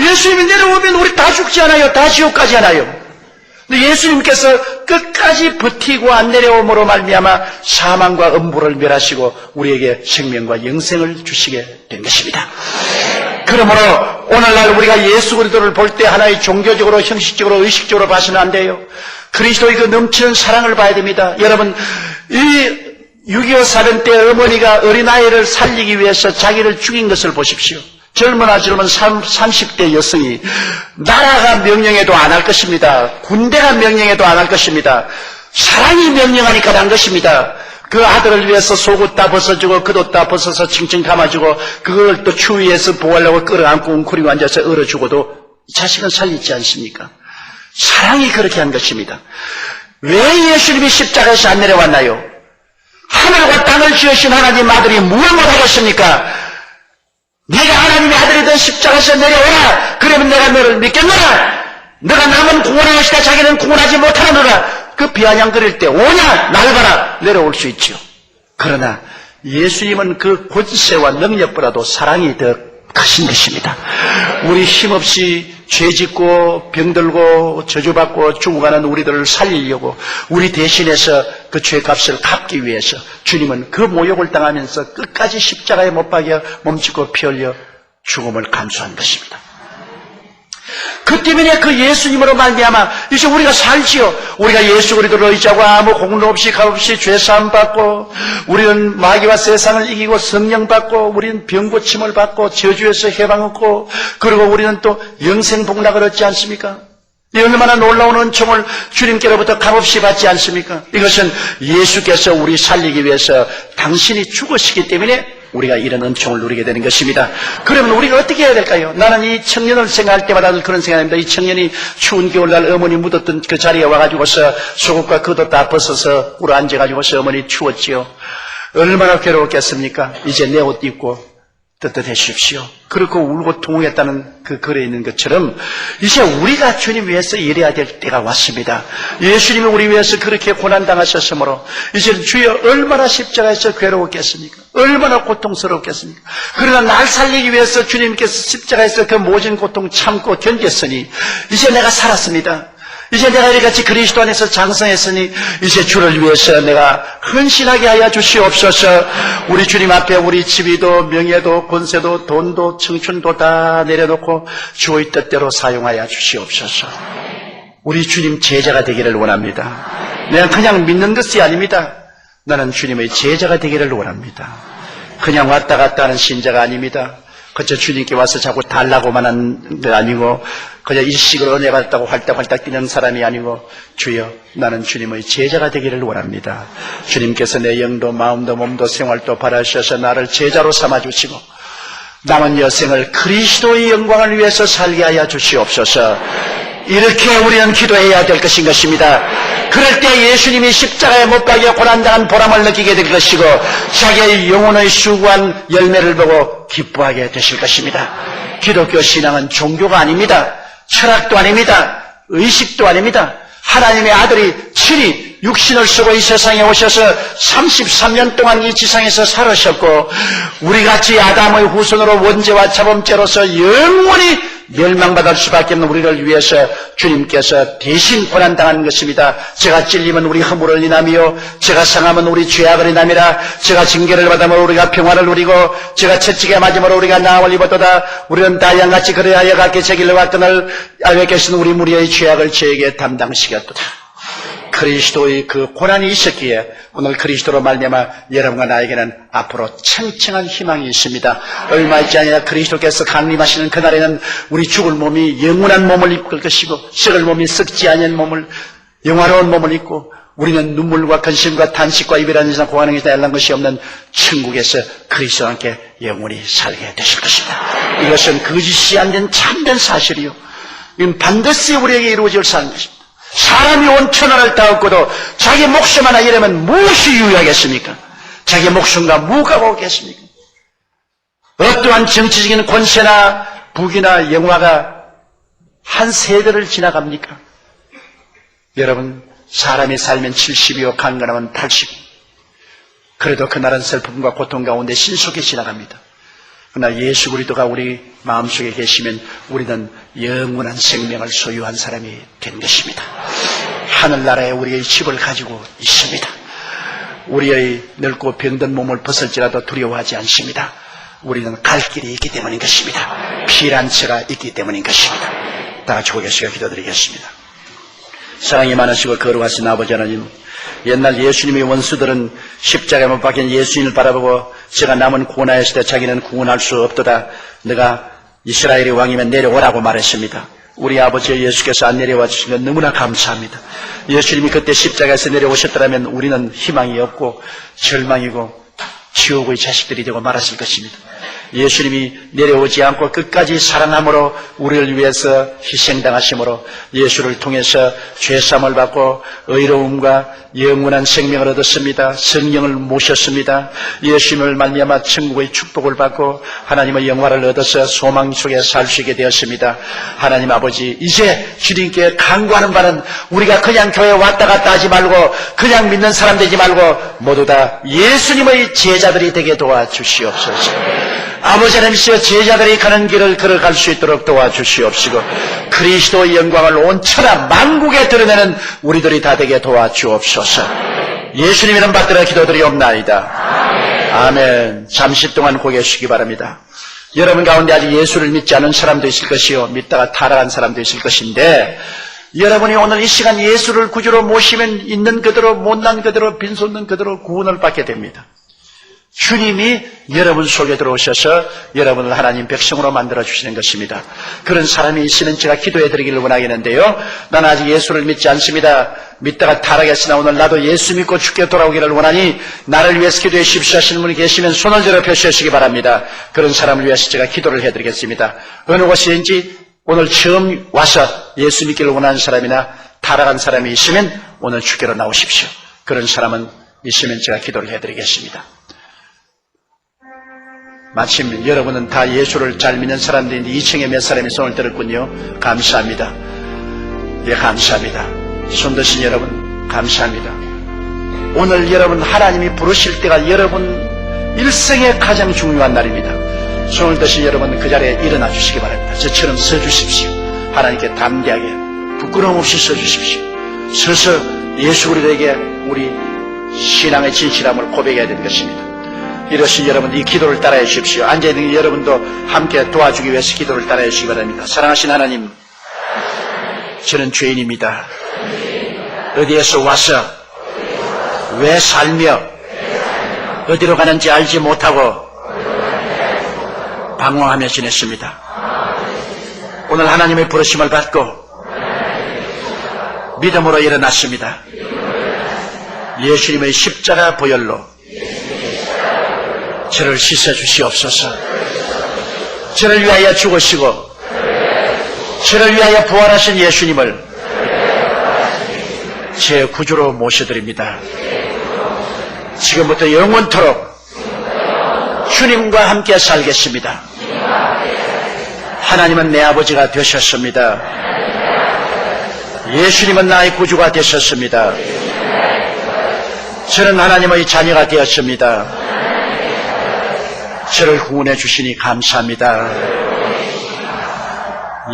예수님이 내려오면 우리 다 죽지 않아요. 다 지옥 가지 않아요. 근데 예수님께서 끝까지 버티고 안 내려옴으로 말미암아 사망과 음부를 멸하시고 우리에게 생명과 영생을 주시게 된 것입니다. 그러므로 오늘날 우리가 예수 그리스도를 볼 때 하나의 종교적으로 형식적으로 의식적으로 봐서는 안 돼요. 그리스도의 그 넘치는 사랑을 봐야 됩니다. 여러분 이 6.25 사변 때 어머니가 어린아이를 살리기 위해서 자기를 죽인 것을 보십시오. 젊은 30대 여성이 나라가 명령해도 안 할 것입니다. 군대가 명령해도 안 할 것입니다. 사랑이 명령하니까 한 것입니다. 그 아들을 위해서 속옷 다 벗어주고 겉옷 다 벗어서 칭칭 감아주고 그걸 또 추위에서 보호하려고 끌어안고 웅크리고 앉아서 얼어주고도 자식은 살리지 않습니까? 사랑이 그렇게 한 것입니다. 왜 예수님이 십자가에서 안 내려왔나요? 하늘과 땅을 지으신 하나님 아들이 뭘 못하겠습니까? 네가 하나님의 아들이든 십자가에서 내려오라. 그러면 내가 너를 믿겠노라. 너가 남은 구원하시다 자기는 구원하지 못하노라. 그 비아냥거릴 때 오냐 날 봐라 내려올 수 있죠. 그러나 예수님은 그 권세와 능력보다도 사랑이 더 크신 것입니다. 우리 힘없이 죄짓고 병들고 저주받고 죽어가는 우리들을 살리려고 우리 대신해서 그 죄값을 갚기 위해서 주님은 그 모욕을 당하면서 끝까지 십자가에 못 박여 몸짓고 피 흘려 죽음을 감수한 것입니다. 그 때문에 그 예수님으로 말미암아 이제 우리가 살지요. 우리가 예수 그리스도를 의지하고 아무 공로 없이 값없이 죄사함 받고 우리는 마귀와 세상을 이기고 성령 받고 우리는 병 고침을 받고 저주에서 해방 얻고 그리고 우리는 또 영생 복락을 얻지 않습니까? 이 얼마나 놀라운 은총을 주님께로부터 값없이 받지 않습니까? 이것은 예수께서 우리 살리기 위해서 당신이 죽으시기 때문에 우리가 이런 은총을 누리게 되는 것입니다. 그러면 우리가 어떻게 해야 될까요? 나는 이 청년을 생각할 때마다 그런 생각입니다. 이 청년이 추운 겨울날 어머니 묻었던 그 자리에 와가지고서 속옷과 겉옷 다 벗어서 꿇어 앉아가지고서 어머니 추웠지요. 얼마나 괴로웠겠습니까? 이제 내 옷 입고 떳떳해주십시오. 그렇고 울고 통곡했다는 그 글에 있는 것처럼 이제 우리가 주님 위해서 일해야 될 때가 왔습니다. 예수님이 우리 위해서 그렇게 고난당하셨으므로 이제 주여 얼마나 십자가에서 괴로웠겠습니까? 얼마나 고통스럽겠습니까? 그러나 날 살리기 위해서 주님께서 십자가에서 그 모진 고통 참고 견뎠으니 이제 내가 살았습니다. 이제 내가 이같이 그리스도 안에서 장성했으니 이제 주를 위해서 내가 헌신하게 하여 주시옵소서. 우리 주님 앞에 우리 지위도 명예도 권세도 돈도 청춘도 다 내려놓고 주의 뜻대로 사용하여 주시옵소서. 우리 주님 제자가 되기를 원합니다. 내가 그냥 믿는 것이 아닙니다. 나는 주님의 제자가 되기를 원합니다. 그냥 왔다 갔다 하는 신자가 아닙니다. 그저 주님께 와서 자꾸 달라고만 하는 게 아니고 그저 일식으로 은혜 받았다고 활딱활딱 뛰는 사람이 아니고 주여 나는 주님의 제자가 되기를 원합니다. 주님께서 내 영도 마음도 몸도 생활도 바라셔서 나를 제자로 삼아주시고 남은 여생을 그리스도의 영광을 위해서 살게 하여 주시옵소서. 이렇게 우리는 기도해야 될 것인 것입니다. 그럴 때 예수님이 십자가에 못 박여 고난당한 보람을 느끼게 될 것이고 자기의 영혼의 수고한 열매를 보고 기뻐하게 되실 것입니다. 기독교 신앙은 종교가 아닙니다. 철학도 아닙니다. 의식도 아닙니다. 하나님의 아들이 친히 육신을 쓰고 이 세상에 오셔서 33년 동안 이 지상에서 살으셨고 우리같이 아담의 후손으로 원죄와 자범죄로서 영원히 멸망받을 수밖에 없는 우리를 위해서 주님께서 대신 고난당한 것입니다. 제가 찔리면 우리 허물을 인하며 제가 상하면 우리 죄악을 인함이라. 제가 징계를 받으면 우리가 평화를 누리고 제가 채찍에 맞음으로 우리가 나음을 입었도다. 우리는 다 양같이 그래하여 각기 제 길로 갔거늘 알고 계신 우리 무리의 죄악을 저에게 담당시켰도다. 그리스도의 그 고난이 있었기에 오늘 그리스도로 말미암아 여러분과 나에게는 앞으로 청청한 희망이 있습니다. 얼마 있지 아니라 그리스도께서 강림하시는 그날에는 우리 죽을 몸이 영원한 몸을 입을 것이고 썩을 몸이 썩지 않은 몸을 영화로운 몸을 입고 우리는 눈물과 근심과 탄식과 이별하는 이상 고하는 것이나 yar난 것이 없는 천국에서 그리스도와 함께 영원히 살게 되실 것입니다. 이것은 거짓이 안 된 참된 사실이요. 이건 반드시 우리에게 이루어질 사는 것입니다. 사람이 온 천하를 다 얻고도 자기 목숨 하나 잃으면 무엇이 유의하겠습니까? 자기 목숨과 무가 오겠습니까? 어떠한 정치적인 권세나 부귀나 영화가 한 세대를 지나갑니까? 여러분, 사람이 살면 70이요 강건하면 80. 그래도 그날은 슬픔과 고통 가운데 신속히 지나갑니다. 그러나 예수 그리스도가 우리 마음속에 계시면 우리는 영원한 생명을 소유한 사람이 된 것입니다. 하늘나라에 우리의 집을 가지고 있습니다. 우리의 늙고 병든 몸을 벗을지라도 두려워하지 않습니다. 우리는 갈 길이 있기 때문인 것입니다. 피란처가 있기 때문인 것입니다. 다 같이 고개시켜 기도드리겠습니다. 사랑이 많으시고 거룩하신 아버지 하나님, 옛날 예수님의 원수들은 십자가에 못 박힌 예수님을 바라보고 제가 남은 구원하였을 때 자기는 구원할 수 없도다. 내가 이스라엘의 왕이면 내려오라고 말했습니다. 우리 아버지 예수께서 안 내려와 주신 건 너무나 감사합니다. 예수님이 그때 십자가에서 내려오셨더라면 우리는 희망이 없고 절망이고 지옥의 자식들이 되고 말았을 것입니다. 예수님이 내려오지 않고 끝까지 사랑함으로 우리를 위해서 희생당하심으로 예수를 통해서 죄사함을 받고 의로움과 영원한 생명을 얻었습니다. 성령을 모셨습니다. 예수님을 말미암아 천국의 축복을 받고 하나님의 영화를 얻어서 소망 속에 살 수 있게 되었습니다. 하나님 아버지, 이제 주님께 간구하는 바는 우리가 그냥 교회 왔다 갔다 하지 말고 그냥 믿는 사람 되지 말고 모두 다 예수님의 제자들이 되게 도와주시옵소서. 아버지 하나님이시여, 제자들이 가는 길을 걸어갈 수 있도록 도와주시옵시고 그리스도의 영광을 온 천하 만국에 드러내는 우리들이 다 되게 도와주옵소서. 예수님 이름 받들어 기도드리옵나이다. 아멘. 잠시 동안 고개 숙이기 바랍니다. 여러분 가운데 아직 예수를 믿지 않은 사람도 있을 것이요, 믿다가 타락한 사람도 있을 것인데, 여러분이 오늘 이 시간 예수를 구주로 모시면 있는 그대로 못난 그대로 빈손는 그대로 구원을 받게 됩니다. 주님이 여러분 속에 들어오셔서 여러분을 하나님 백성으로 만들어주시는 것입니다. 그런 사람이 있으면 제가 기도해 드리기를 원하겠는데요. 나는 아직 예수를 믿지 않습니다. 믿다가 타락했으나 오늘 나도 예수 믿고 주께 돌아오기를 원하니 나를 위해서 기도해 주십시오 하시는 분이 계시면 손을 들어 펴주시기 바랍니다. 그런 사람을 위해서 제가 기도를 해드리겠습니다. 어느 곳이든지 오늘 처음 와서 예수 믿기를 원하는 사람이나 타락한 사람이 있으면 오늘 주께로 나오십시오. 그런 사람은 있으면 제가 기도를 해드리겠습니다. 마침 여러분은 다 예수를 잘 믿는 사람들인데 2층에 몇 사람이 손을 들었군요. 감사합니다. 예, 감사합니다. 손 드신 여러분 감사합니다. 오늘 여러분 하나님이 부르실 때가 여러분 일생의 가장 중요한 날입니다. 손을 드신 여러분 그 자리에 일어나 주시기 바랍니다. 저처럼 서 주십시오. 하나님께 담대하게 부끄러움 없이 서 주십시오. 서서 예수 그리스도에게 우리 신앙의 진실함을 고백해야 되는 것입니다. 이러신 여러분 이 기도를 따라해 주십시오. 앉아있는 여러분도 함께 도와주기 위해서 기도를 따라해 주시기 바랍니다. 사랑하신 하나님, 저는 죄인입니다. 어디에서 와서 왜 살며 어디로 가는지 알지 못하고 방황하며 지냈습니다. 오늘 하나님의 부르심을 받고 믿음으로 일어났습니다. 예수님의 십자가 보혈로 저를 씻어주시옵소서. 저를 위하여 죽으시고 저를 위하여 부활하신 예수님을 제 구주로 모셔드립니다. 지금부터 영원토록 주님과 함께 살겠습니다. 하나님은 내 아버지가 되셨습니다. 예수님은 나의 구주가 되셨습니다. 저는 하나님의 자녀가 되었습니다. 저를 구원해 주시니 감사합니다.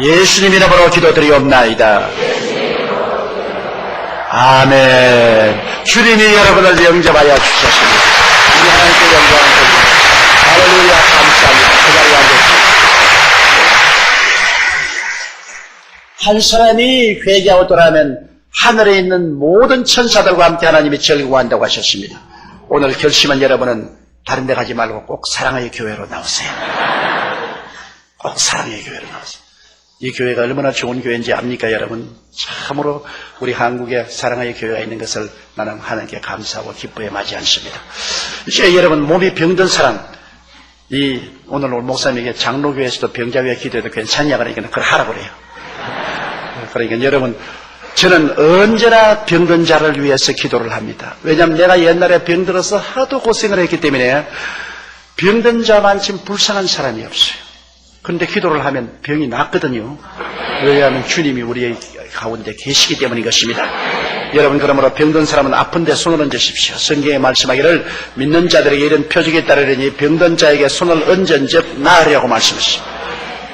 예수님 이름으로 기도드리옵나이다. 아멘. 주님이 여러분을 영접하여 주셨습니다. 우리 하나님께 영광을 드립니다. 할렐루야. 감사합니다. 그 자리에 앉으십시오. 한 사람이 회개하고 돌아오면 하늘에 있는 모든 천사들과 함께 하나님이 즐거워한다고 하셨습니다. 오늘 결심한 여러분은 다른 데 가지 말고 꼭 사랑의 교회로 나오세요. 꼭 사랑의 교회로 나오세요. 이 교회가 얼마나 좋은 교회인지 압니까 여러분? 참으로 우리 한국에 사랑의 교회가 있는 것을 나는 하나님께 감사하고 기뻐해 마지 않습니다. 이제 여러분 몸이 병든 사람, 오늘 목사님에게 장로교회에서도 병자교회 기도해도 괜찮냐 그러니까 그걸 하라고 그래요. 그러니까 여러분, 저는 언제나 병든 자를 위해서 기도를 합니다. 왜냐하면 내가 옛날에 병들어서 하도 고생을 했기 때문에 병든 자만큼 불쌍한 사람이 없어요. 그런데 기도를 하면 병이 낫거든요. 왜냐하면 주님이 우리 가운데 계시기 때문인 것입니다. 여러분, 그러므로 병든 사람은 아픈데 손을 얹으십시오. 성경에 말씀하기를 믿는 자들에게 이런 표적이 따르려니 병든 자에게 손을 얹은즉 나으리라고 말씀하십니다.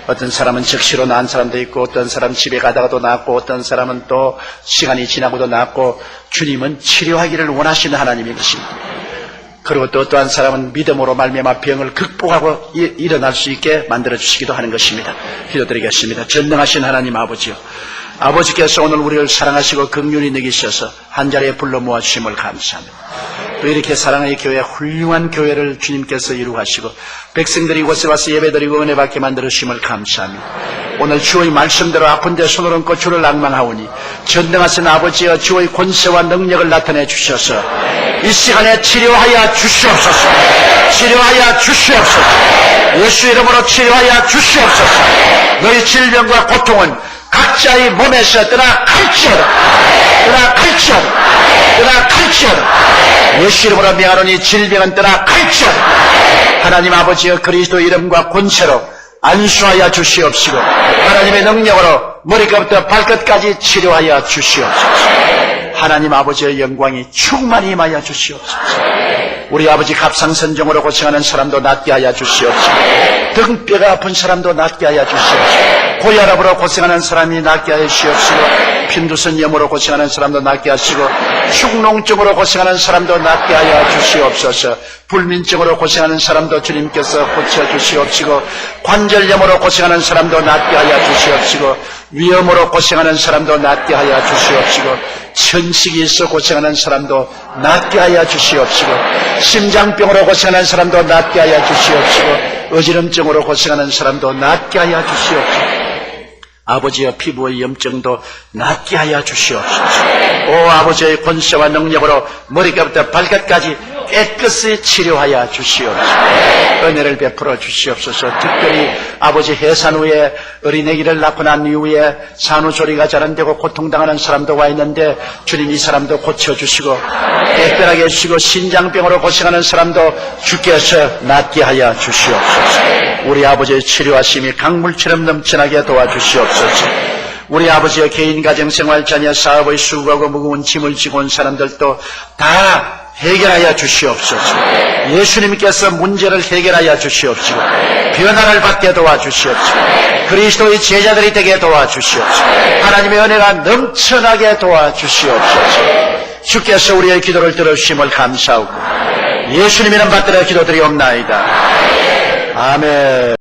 어떤 사람은 즉시로 나은 사람도 있고 어떤 사람 집에 가다가도 낫고 어떤 사람은 또 시간이 지나고도 낫고 주님은 치료하기를 원하시는 하나님인 것입니다. 그리고 또 어떠한 사람은 믿음으로 말미암아 병을 극복하고 일어날 수 있게 만들어주시기도 하는 것입니다. 기도드리겠습니다. 전능하신 하나님 아버지요, 아버지께서 오늘 우리를 사랑하시고 긍휼히 여기셔서 한자리에 불러 모아주심을 감사합니다. 또 이렇게 사랑의 교회, 훌륭한 교회를 주님께서 이루하시고 백성들이 이곳에 와서 예배드리고 은혜 받게 만들으심을 감사합니다. 오늘 주의 말씀대로 아픈 데 손을 얹고 주를 낭망하오니 전능하신 아버지여 주의 권세와 능력을 나타내 주셔서 이 시간에 치료하여 주시옵소서. 치료하여 주시옵소서. 예수 이름으로 치료하여 주시옵소서. 너희 질병과 고통은 각자의 몸에서 떠나갈지어다. 떠나갈지어다. 떠나갈지어다. 예수 이름으로 명하노니 질병은 떠나갈지어다. 하나님 아버지여 그리스도 이름과 권세로 안수하여 주시옵시고 하나님의 능력으로 머리끝부터 발끝까지 치료하여 주시옵소서. 하나님 아버지의 영광이 충만히 임하여 주시옵소서. 우리 아버지 갑상선정으로 고생하는 사람도 낫게 하여 주시옵시고 등뼈가 아픈 사람도 낫게 하여 주시옵시고 고혈압으로 고생하는 사람이 낫게 하여 주시옵시고 핀두선염으로 고생하는 사람도 낫게 하시고 축농증으로 고생하는 사람도 낫게 하여 주시옵소서. 불민증으로 고생하는 사람도 주님께서 고쳐주시옵시고 관절염으로 고생하는 사람도 낫게 하여 주시옵시고 위염으로 고생하는 사람도 낫게 하여 주시옵시고 천식이 있어 고생하는 사람도 낫게 하여 주시옵시고 심장병으로 고생하는 사람도 낫게 하여 주시옵시고 어지럼증으로 고생하는 사람도 낫게 하여 주시옵시고 아버지의 피부의 염증도 낫게 하여 주시옵소서. 오 아버지의 권세와 능력으로 머리끝부터 발끝까지 깨끗이 치료하여 주시옵소서. 은혜를 베풀어 주시옵소서. 특별히 아버지 해산 후에 어린애기를 낳고 난 이후에 산후조리가 잘 안되고 고통당하는 사람도 와 있는데 주님 이 사람도 고쳐주시고 특별하게 해주시고 신장병으로 고생하는 사람도 주께서 낫게 하여 주시옵소서. 우리 아버지의 치료하심이 강물처럼 넘쳐나게 도와주시옵소서. 우리 아버지의 개인 가정생활 자녀 사업의 수고하고 무거운 짐을 지고 온 사람들도 다 해결하여 주시옵소서. 예수님께서 문제를 해결하여 주시옵시고 변화를 받게 도와주시옵시고 그리스도의 제자들이 되게 도와주시옵시고 하나님의 은혜가 넘쳐나게 도와주시옵소서. 주께서 우리의 기도를 들어주심을 감사하고 예수님 이름 받들어 기도드리옵나이다. 아멘.